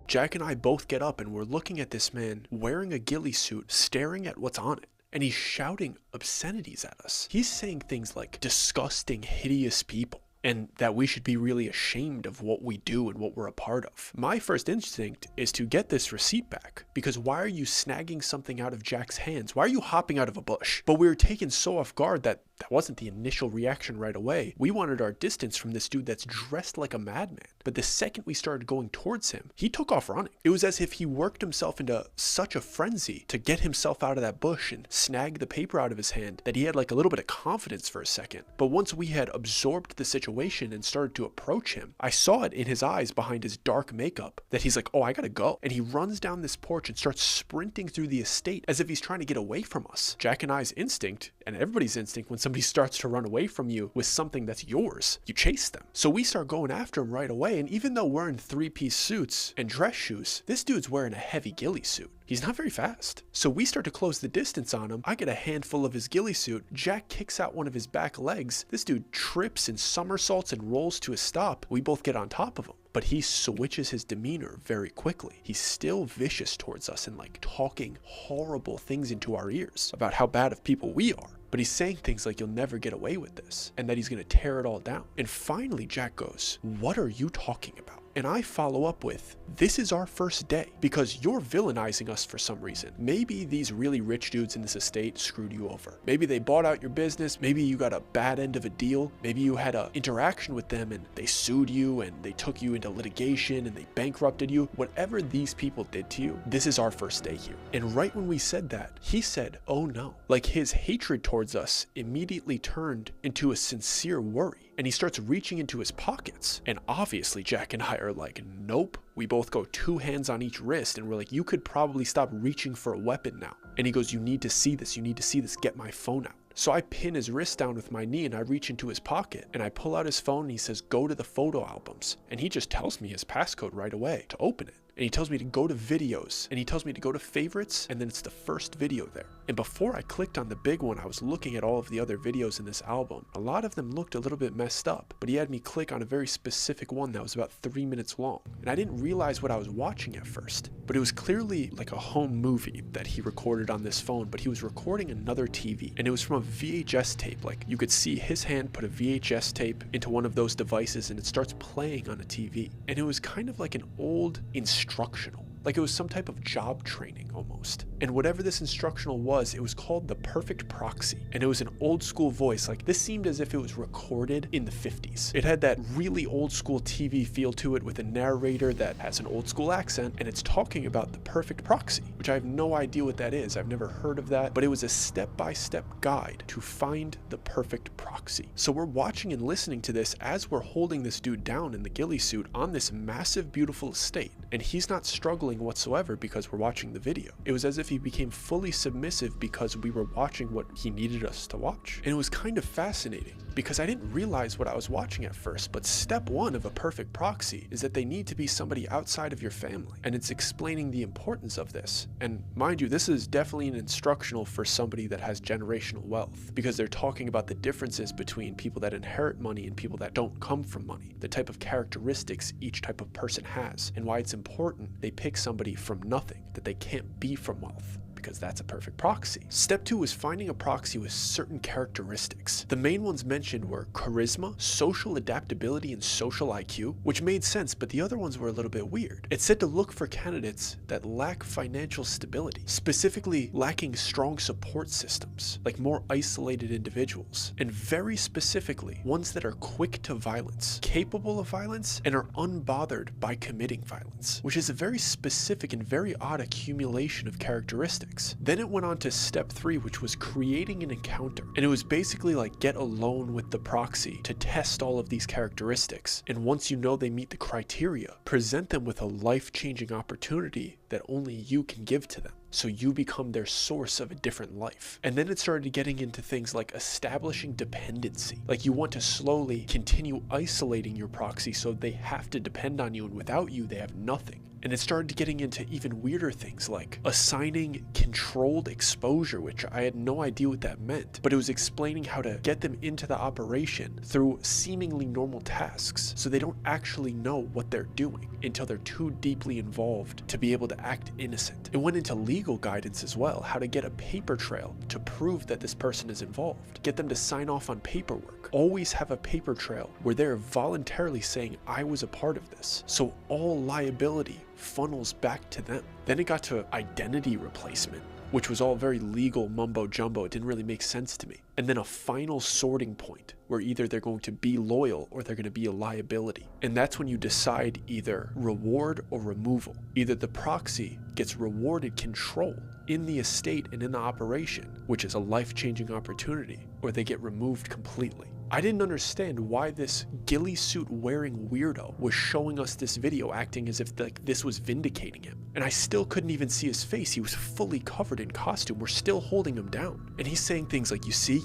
Jack and I both get up and we're looking at this man wearing a ghillie suit, staring at what's on it. And he's shouting obscenities at us. He's saying things like disgusting, hideous people. and that we should be really ashamed of what we do and what we're a part of. My first instinct is to get this receipt back, because why are you snagging something out of Jack's hands? Why are you hopping out of a bush? But we were taken so off guard that wasn't the initial reaction right away. We wanted our distance from this dude that's dressed like a madman. But the second we started going towards him, he took off running. It was as if he worked himself into such a frenzy to get himself out of that bush and snag the paper out of his hand that he had like a little bit of confidence for a second. But once we had absorbed the situation and started to approach him, I saw it in his eyes behind his dark makeup that he's like, oh, I gotta go. And he runs down this porch and starts sprinting through the estate as if he's trying to get away from us. Jack and I's instinct, and everybody's instinct, when somebody starts to run away from you with something that's yours, you chase them. So we start going after him right away, and even though we're in three-piece suits and dress shoes, this dude's wearing a heavy ghillie suit. He's not very fast. So we start to close the distance on him. I get a handful of his ghillie suit. Jack kicks out one of his back legs. This dude trips and somersaults and rolls to a stop. We both get on top of him. But he switches his demeanor very quickly. He's still vicious towards us and like talking horrible things into our ears about how bad of people we are. But he's saying things like, you'll never get away with this, and that he's gonna tear it all down. And finally Jack goes, what are you talking about? And I follow up with, this is our first day, because you're villainizing us for some reason. Maybe these really rich dudes in this estate screwed you over. Maybe they bought out your business. Maybe you got a bad end of a deal. Maybe you had an interaction with them and they sued you and they took you into litigation and they bankrupted you. Whatever these people did to you, this is our first day here. And right when we said that, he said, oh no. Like his hatred towards us immediately turned into a sincere worry. And he starts reaching into his pockets. And obviously Jack and I are like, nope. We both go 2 hands on each wrist and we're like, you could probably stop reaching for a weapon now. And he goes, you need to see this. You need to see this. Get my phone out. So I pin his wrist down with my knee and I reach into his pocket and I pull out his phone and he says, go to the photo albums. And he just tells me his passcode right away to open it. And he tells me to go to videos and he tells me to go to favorites, and then it's the first video there. And before I clicked on the big one, I was looking at all of the other videos in this album. A lot of them looked a little bit messed up, but he had me click on a very specific one that was about 3 minutes long. And I didn't realize what I was watching at first, but it was clearly like a home movie that he recorded on this phone, but he was recording another TV, and it was from a VHS tape. Like you could see his hand put a VHS tape into one of those devices and it starts playing on a TV. And it was kind of like an old instructional. Like it was some type of job training almost. And whatever this instructional was, it was called The Perfect Proxy. And it was an old school voice. Like this seemed as if it was recorded in the 50s. It had that really old school TV feel to it with a narrator that has an old school accent, and it's talking about the perfect proxy, which I have no idea what that is. I've never heard of that, but it was a step-by-step guide to find the perfect proxy. So we're watching and listening to this as we're holding this dude down in the ghillie suit on this massive, beautiful estate. And he's not struggling whatsoever because we're watching the video. It was as if he became fully submissive because we were watching what he needed us to watch. And it was kind of fascinating because I didn't realize what I was watching at first, but step 1 of a perfect proxy is that they need to be somebody outside of your family. And it's explaining the importance of this. And mind you, this is definitely an instructional for somebody that has generational wealth, because they're talking about the differences between people that inherit money and people that don't come from money, the type of characteristics each type of person has, and why it's important they pick somebody from nothing, that they can't be from wealth, because that's a perfect proxy. Step 2 is finding a proxy with certain characteristics. The main ones mentioned were charisma, social adaptability, and social IQ, which made sense, but the other ones were a little bit weird. It said to look for candidates that lack financial stability, specifically lacking strong support systems, like more isolated individuals, and very specifically, ones that are quick to violence, capable of violence, and are unbothered by committing violence, which is a very specific and very odd accumulation of characteristics. Then it went on to step 3, which was creating an encounter. And it was basically like get alone with the proxy to test all of these characteristics. And once you know they meet the criteria, present them with a life-changing opportunity that only you can give to them. So you become their source of a different life. And then it started getting into things like establishing dependency. Like you want to slowly continue isolating your proxy so they have to depend on you, and without you, they have nothing. And it started getting into even weirder things like assigning controlled exposure, which I had no idea what that meant, but it was explaining how to get them into the operation through seemingly normal tasks so they don't actually know what they're doing until they're too deeply involved to be able to act innocent. It went into legal guidance as well, how to get a paper trail to prove that this person is involved, get them to sign off on paperwork. Always have a paper trail where they're voluntarily saying, I was a part of this. So all liability funnels back to them. Then it got to identity replacement, which was all very legal mumbo jumbo. It didn't really make sense to me. And then a final sorting point where either they're going to be loyal or they're going to be a liability. And that's when you decide either reward or removal. Either the proxy gets rewarded control in the estate and in the operation, which is a life-changing opportunity, or they get removed completely. I didn't understand why this ghillie suit wearing weirdo was showing us this video acting as if like this was vindicating him. And I still couldn't even see his face. He was fully covered in costume. We're still holding him down. And he's saying things like, you see,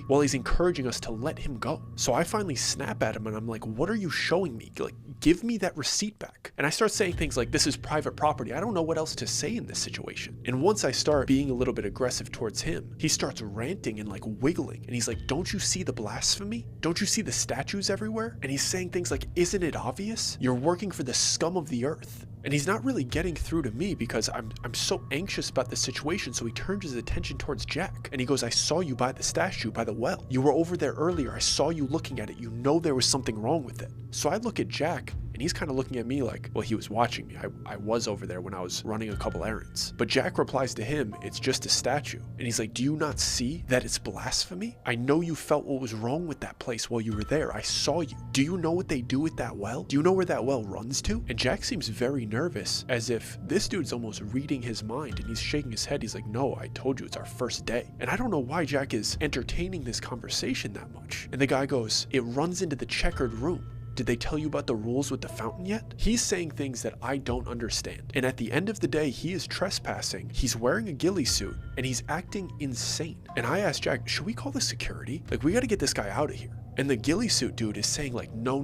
while he's encouraging us to let him go. So I finally snap at him and I'm like, what are you showing me? Like, give me that receipt back. And I start saying things like, this is private property. I don't know what else to say in this situation. And once I start being a little bit aggressive towards him, he starts ranting and like wiggling. And he's like, don't you see the blasphemy? Don't you see the statues everywhere? And he's saying things like, isn't it obvious? You're working for the scum of the earth. And he's not really getting through to me because I'm so anxious about the situation. So he turns his attention towards Jack and he goes, I saw you by the statue, by the well. You were over there earlier. I saw you looking at it. You know there was something wrong with it. So I look at Jack and he's kind of looking at me like, well, he was watching me. I was over there when I was running a couple errands. But Jack replies to him, it's just a statue. And he's like, do you not see that it's blasphemy? I know you felt what was wrong with that place while you were there. I saw you. Do you know what they do with that well? Do you know where that well runs to? And Jack seems very nervous, as if this dude's almost reading his mind, and he's shaking his head. He's like, no, I told you, it's our first day. And I don't know why Jack is entertaining this conversation that much. And the guy goes, it runs into the checkered room. Did they tell you about the rules with the fountain yet? He's saying things that I don't understand. And at the end of the day, he is trespassing. He's wearing a ghillie suit and he's acting insane. And I asked Jack, should we call the security? Like, we got to get this guy out of here. And the ghillie suit dude is saying like, no,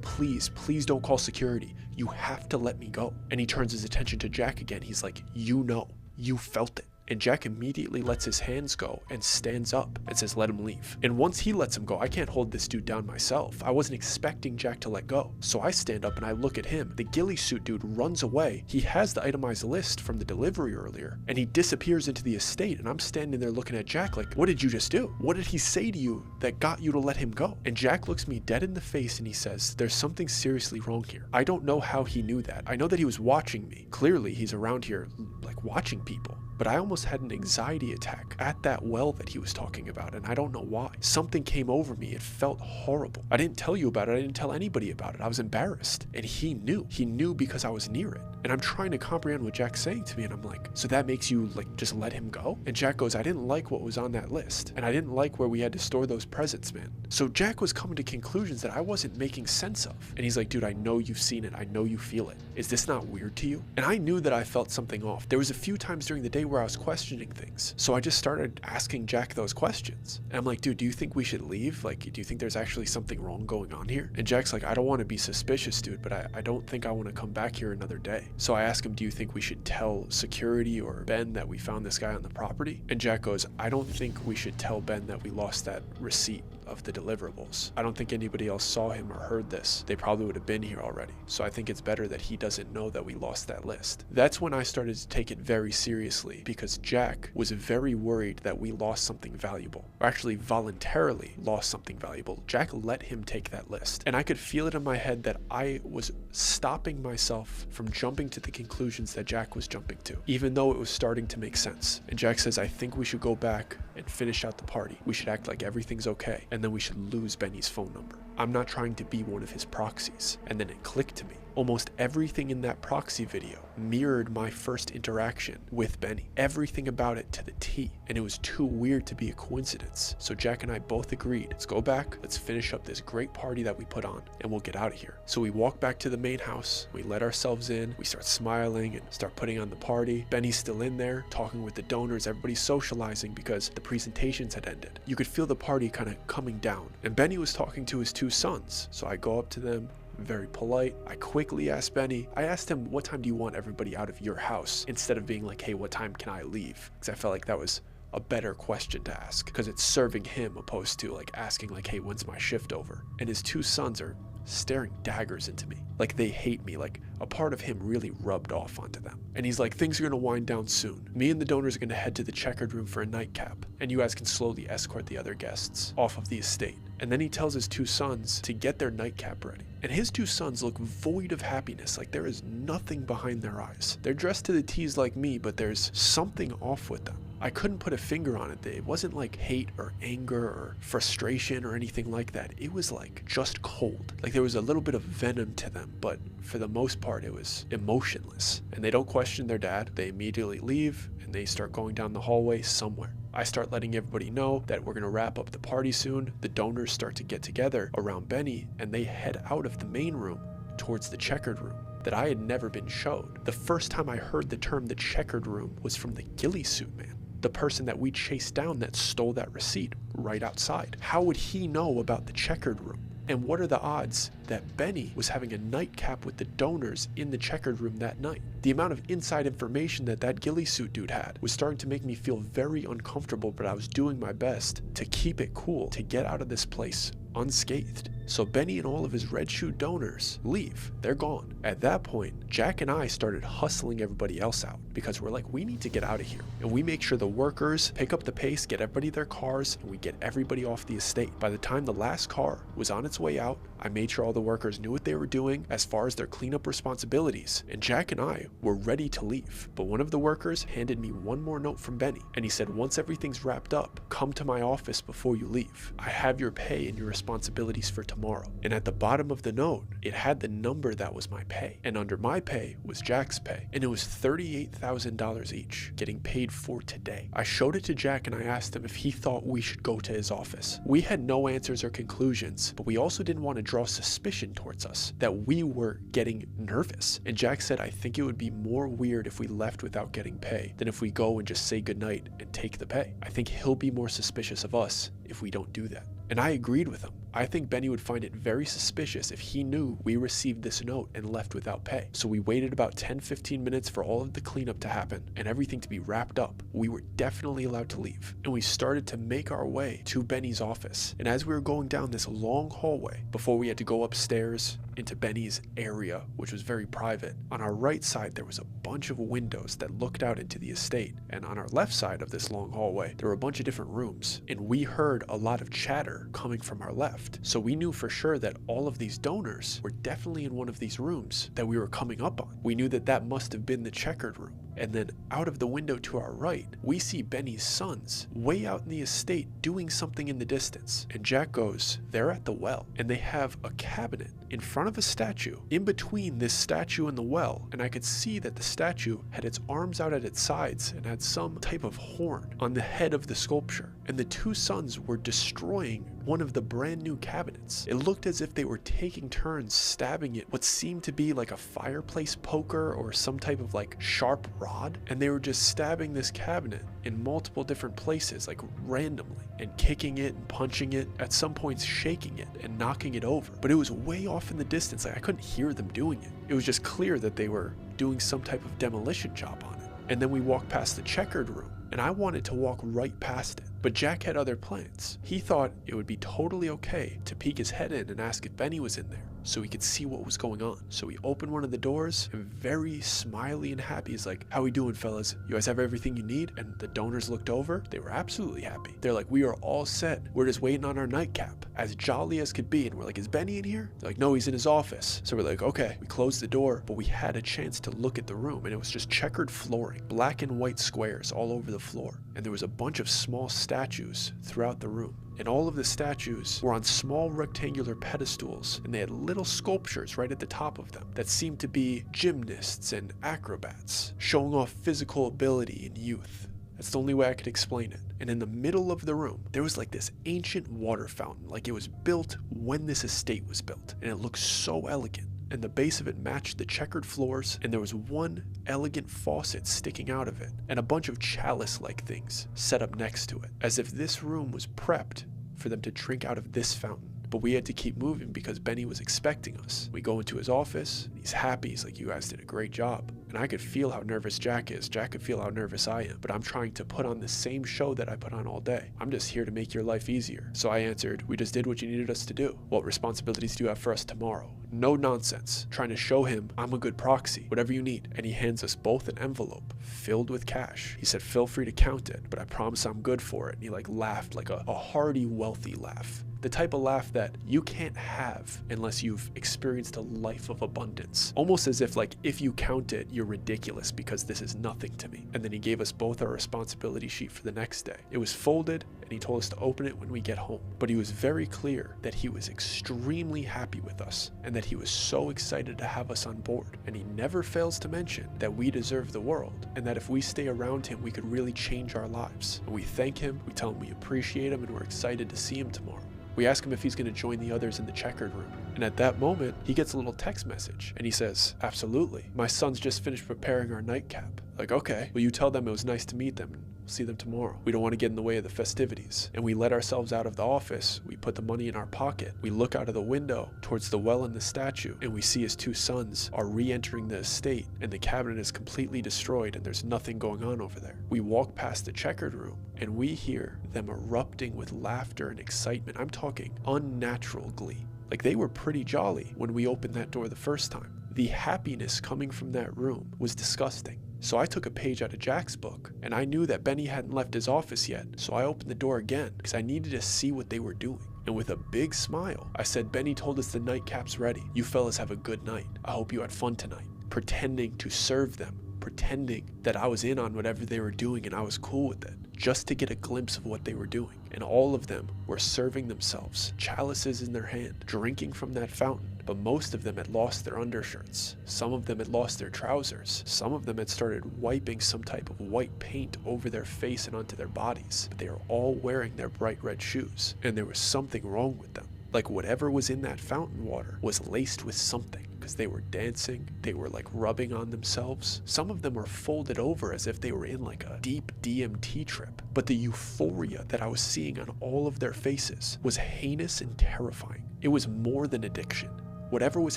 please don't call security. You have to let me go. And he turns his attention to Jack again. He's like, you know, you felt it. And Jack immediately lets his hands go and stands up and says, let him leave. And once he lets him go, I can't hold this dude down myself. I wasn't expecting Jack to let go. So I stand up and I look at him. The ghillie suit dude runs away. He has the itemized list from the delivery earlier and he disappears into the estate. And I'm standing there looking at Jack like, what did you just do? What did he say to you that got you to let him go? And Jack looks me dead in the face and he says, there's something seriously wrong here. I don't know how he knew that. I know that he was watching me. Clearly he's around here like watching people. But I almost had an anxiety attack at that well that he was talking about, and I don't know why. Something came over me. It felt horrible. I didn't tell you about it. I didn't tell anybody about it. I was embarrassed. And he knew. He knew because I was near it. And I'm trying to comprehend what Jack's saying to me, and I'm like, so that makes you like just let him go? And Jack goes, I didn't like what was on that list. And I didn't like where we had to store those presents, man. So Jack was coming to conclusions that I wasn't making sense of. And he's like, dude, I know you've seen it. I know you feel it. Is this not weird to you? And I knew that I felt something off. There was a few times during the day where I was questioning things. So I just started asking Jack those questions. And I'm like, dude, do you think we should leave? Like, do you think there's actually something wrong going on here? And Jack's like, I don't want to be suspicious, dude, but I don't think I want to come back here another day. So I ask him, do you think we should tell security or Ben that we found this guy on the property? And Jack goes, I don't think we should tell Ben that we lost that receipt of the deliverables. I don't think anybody else saw him or heard this. They probably would have been here already. So I think it's better that he doesn't know that we lost that list. That's when I started to take it very seriously because Jack was very worried that we lost something valuable, or actually voluntarily lost something valuable. Jack let him take that list. And I could feel it in my head that I was stopping myself from jumping to the conclusions that Jack was jumping to, even though it was starting to make sense. And Jack says, I think we should go back and finish out the party. We should act like everything's okay. And then we should lose Benny's phone number. I'm not trying to be one of his proxies. And then it clicked to me. Almost everything in that proxy video mirrored my first interaction with Benny. Everything about it to the T. And it was too weird to be a coincidence. So Jack and I both agreed, let's go back, let's finish up this great party that we put on, and we'll get out of here. So we walk back to the main house, we let ourselves in, we start smiling and start putting on the party. Benny's still in there, talking with the donors, everybody's socializing because the presentations had ended. You could feel the party kind of coming down. And Benny was talking to his two sons. So I go up to them, very polite. I quickly asked Benny. I asked him, what time do you want everybody out of your house? Instead of being like, hey, what time can I leave? Because I felt like that was a better question to ask, because it's serving him opposed to like asking like, hey, when's my shift over? And his two sons are staring daggers into me, like they hate me, like a part of him really rubbed off onto them. And he's like, things are gonna wind down soon. Me and the donors are gonna head to the checkered room for a nightcap, and you guys can slowly escort the other guests off of the estate. And then he tells his two sons to get their nightcap ready. And his two sons look void of happiness, like there is nothing behind their eyes. They're dressed to the T's like me, but there's something off with them. I couldn't put a finger on it. It wasn't like hate or anger or frustration or anything like that. It was like just cold. Like there was a little bit of venom to them, but for the most part, it was emotionless. And they don't question their dad. They immediately leave and they start going down the hallway somewhere. I start letting everybody know that we're gonna wrap up the party soon. The donors start to get together around Benny and they head out of the main room towards the checkered room that I had never been showed. The first time I heard the term the checkered room was from the ghillie suit man, the person that we chased down that stole that receipt right outside. How would he know about the checkered room? And what are the odds that Benny was having a nightcap with the donors in the checkered room that night? The amount of inside information that that ghillie suit dude had was starting to make me feel very uncomfortable, but I was doing my best to keep it cool, to get out of this place unscathed. So Benny and all of his red shoe donors leave. They're gone. At that point, Jack and I started hustling everybody else out because we're like, we need to get out of here. And we make sure the workers pick up the pace, get everybody their cars, and we get everybody off the estate. By the time the last car was on its way out, I made sure all the workers knew what they were doing as far as their cleanup responsibilities. And Jack and I were ready to leave. But one of the workers handed me one more note from Benny. And he said, once everything's wrapped up, come to my office before you leave. I have your pay and your responsibilities for tomorrow. And at the bottom of the note, it had the number that was my pay. And under my pay was Jack's pay. And it was $38,000 each, getting paid for today. I showed it to Jack and I asked him if he thought we should go to his office. We had no answers or conclusions, but we also didn't want to draw suspicion towards us that we were getting nervous. And Jack said, I think it would be more weird if we left without getting pay than if we go and just say goodnight and take the pay. I think he'll be more suspicious of us if we don't do that. And I agreed with him. I think Benny would find it very suspicious if he knew we received this note and left without pay. So we waited about 10-15 minutes for all of the cleanup to happen and everything to be wrapped up. We were definitely allowed to leave. And we started to make our way to Benny's office. And as we were going down this long hallway, before we had to go upstairs into Benny's area, which was very private, on our right side there was a bunch of windows that looked out into the estate. And on our left side of this long hallway, there were a bunch of different rooms. And we heard a lot of chatter coming from our left. So we knew for sure that all of these donors were definitely in one of these rooms that we were coming up on. We knew that that must have been the checkered room. And then out of the window to our right, we see Benny's sons way out in the estate doing something in the distance. And Jack goes, they're at the well. And they have a cabinet in front of a statue, in between this statue and the well. And I could see that the statue had its arms out at its sides and had some type of horn on the head of the sculpture. And the two sons were destroying one of the brand new cabinets. It looked as if they were taking turns stabbing it, what seemed to be like a fireplace poker or some type of like sharp rod. And they were just stabbing this cabinet in multiple different places, like randomly, and kicking it and punching it, at some points shaking it and knocking it over. But it was way off in the distance. Like I couldn't hear them doing it. It was just clear that they were doing some type of demolition job on it. And then we walked past the checkered room, and I wanted to walk right past it. But Jack had other plans. He thought it would be totally okay to peek his head in and ask if Benny was in there so he could see what was going on. So he opened one of the doors and very smiley and happy, he's like, how we doing, fellas? You guys have everything you need? And the donors looked over. They were absolutely happy. They're like, we are all set. We're just waiting on our nightcap. As jolly as could be. And we're like, is Benny in here? They're like, no, he's in his office. So we're like, okay. We closed the door, but we had a chance to look at the room, and it was just checkered flooring, black and white squares all over the floor. And there was a bunch of small statues throughout the room. And all of the statues were on small rectangular pedestals, and they had little sculptures right at the top of them that seemed to be gymnasts and acrobats, showing off physical ability and youth. That's the only way I could explain it. And in the middle of the room, there was like this ancient water fountain, like it was built when this estate was built, and it looked so elegant. And the base of it matched the checkered floors, and there was one elegant faucet sticking out of it, and a bunch of chalice-like things set up next to it, as if this room was prepped for them to drink out of this fountain. But we had to keep moving because Benny was expecting us. We go into his office, he's happy, he's like, you guys did a great job. And I could feel how nervous Jack is. Jack could feel how nervous I am, but I'm trying to put on the same show that I put on all day. I'm just here to make your life easier. So I answered, we just did what you needed us to do. What responsibilities do you have for us tomorrow? No nonsense. Trying to show him I'm a good proxy. Whatever you need. And he hands us both an envelope filled with cash. He said, feel free to count it, but I promise I'm good for it. And he like laughed like a hearty, wealthy laugh. The type of laugh that you can't have unless you've experienced a life of abundance. Almost as if like, if you count it, you're ridiculous because this is nothing to me. And then he gave us both our responsibility sheet for the next day. It was folded and he told us to open it when we get home. But he was very clear that he was extremely happy with us and that he was so excited to have us on board. And he never fails to mention that we deserve the world and that if we stay around him, we could really change our lives. And we thank him, we tell him we appreciate him, and we're excited to see him tomorrow. We ask him if he's going to join the others in the checkered room. And at that moment, he gets a little text message and he says, absolutely. My son's just finished preparing our nightcap. Like, okay, well, you tell them it was nice to meet them. We'll see them tomorrow. We don't want to get in the way of the festivities. And we let ourselves out of the office. We put the money in our pocket. We look out of the window towards the well and the statue, and we see his two sons are re-entering the estate, and the cabinet is completely destroyed and there's nothing going on over there. We walk past the checkered room and we hear them erupting with laughter and excitement. I'm talking unnatural glee. Like they were pretty jolly when we opened that door the first time. The happiness coming from that room was disgusting. So I took a page out of Jack's book, and I knew that Benny hadn't left his office yet, so I opened the door again because I needed to see what they were doing. And with a big smile, I said, Benny told us the nightcap's ready. You fellas have a good night. I hope you had fun tonight. Pretending to serve them, pretending that I was in on whatever they were doing and I was cool with it, just to get a glimpse of what they were doing. And all of them were serving themselves, chalices in their hand, drinking from that fountain. But most of them had lost their undershirts. Some of them had lost their trousers. Some of them had started wiping some type of white paint over their face and onto their bodies. But they were all wearing their bright red shoes. And there was something wrong with them. Like whatever was in that fountain water was laced with something. Because they were dancing, they were like rubbing on themselves. Some of them were folded over as if they were in like a deep DMT trip. But the euphoria that I was seeing on all of their faces was heinous and terrifying. It was more than addiction. Whatever was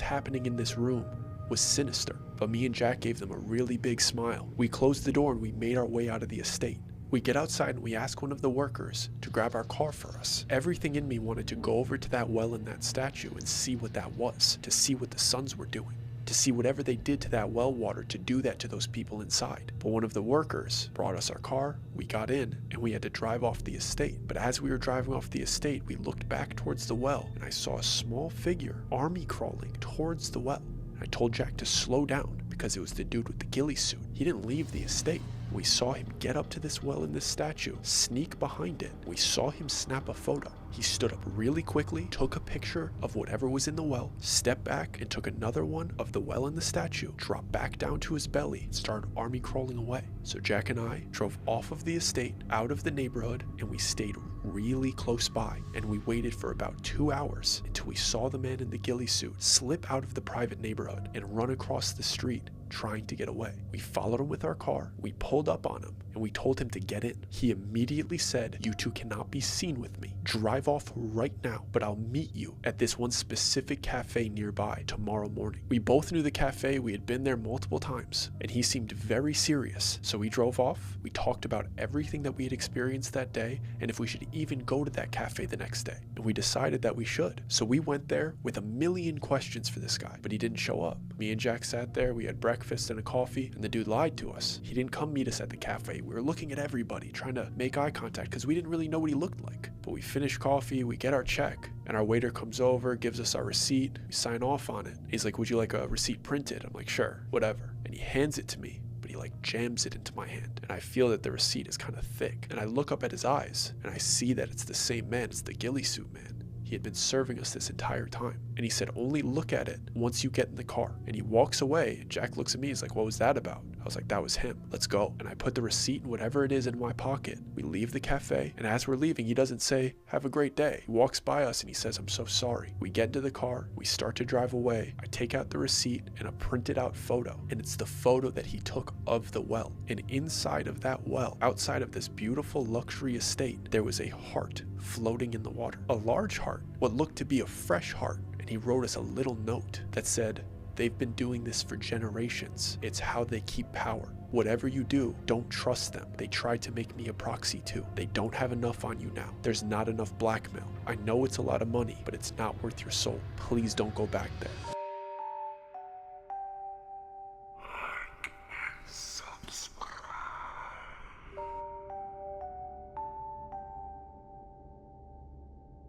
happening in this room was sinister, but me and Jack gave them a really big smile. We closed the door and we made our way out of the estate. We get outside and we ask one of the workers to grab our car for us. Everything in me wanted to go over to that well in that statue and see what that was, to see what the sons were doing, to see whatever they did to that well water to do that to those people inside. But one of the workers brought us our car, we got in, and we had to drive off the estate. But as we were driving off the estate, we looked back towards the well, and I saw a small figure army crawling towards the well. I told Jack to slow down because it was the dude with the ghillie suit. He didn't leave the estate. We saw him get up to this well in this statue, sneak behind it. We saw him snap a photo. He stood up really quickly, took a picture of whatever was in the well, stepped back and took another one of the well and the statue, dropped back down to his belly, and started army crawling away. So Jack and I drove off of the estate, out of the neighborhood, and we stayed really close by. And we waited for about 2 hours until we saw the man in the ghillie suit slip out of the private neighborhood and run across the street, trying to get away. We followed him with our car, we pulled up on him, and we told him to get in. He immediately said, "You two cannot be seen with me. Drive off right now, but I'll meet you at this one specific cafe nearby tomorrow morning." We both knew the cafe, we had been there multiple times, and he seemed very serious. So we drove off, we talked about everything that we had experienced that day, and if we should even go to that cafe the next day. And we decided that we should. So we went there with a million questions for this guy, but he didn't show up. Me and Jack sat there, we had breakfast and a coffee, and the dude lied to us. He didn't come meet us at the cafe. We were looking at everybody, trying to make eye contact because we didn't really know what he looked like. But we finish coffee, we get our check, and our waiter comes over, gives us our receipt, we sign off on it. He's like, "Would you like a receipt printed?" I'm like, "Sure, whatever." And he hands it to me, but he like jams it into my hand, and I feel that the receipt is kind of thick. And I look up at his eyes, and I see that it's the same man, it's the ghillie suit man. He had been serving us this entire time. And he said, "Only look at it once you get in the car." And he walks away, and Jack looks at me, he's like, "What was that about?" I was like, "That was him. Let's go." And I put the receipt and whatever it is in my pocket. We leave the cafe, and as we're leaving, he doesn't say, "Have a great day." He walks by us and he says, "I'm so sorry." We get into the car, we start to drive away. I take out the receipt and a printed out photo, and it's the photo that he took of the well. And inside of that well, outside of this beautiful luxury estate, there was a heart floating in the water. A large heart, what looked to be a fresh heart, and he wrote us a little note that said, "They've been doing this for generations. It's how they keep power. Whatever you do, don't trust them. They tried to make me a proxy too. They don't have enough on you now. There's not enough blackmail. I know it's a lot of money, but it's not worth your soul. Please don't go back there."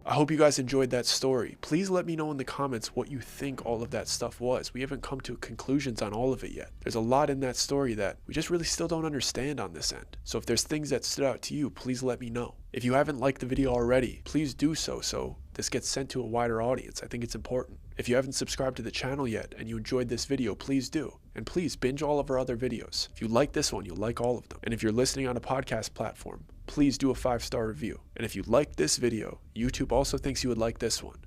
I hope you guys enjoyed that story. Please let me know in the comments what you think all of that stuff was. We haven't come to conclusions on all of it yet. There's a lot in that story that we just really still don't understand on this end. So if there's things that stood out to you, please let me know. If you haven't liked the video already, please do so this gets sent to a wider audience. I think it's important. If you haven't subscribed to the channel yet and you enjoyed this video, please do. And please binge all of our other videos. If you like this one, you'll like all of them. And if you're listening on a podcast platform, please do a 5-star review. And if you liked this video, YouTube also thinks you would like this one.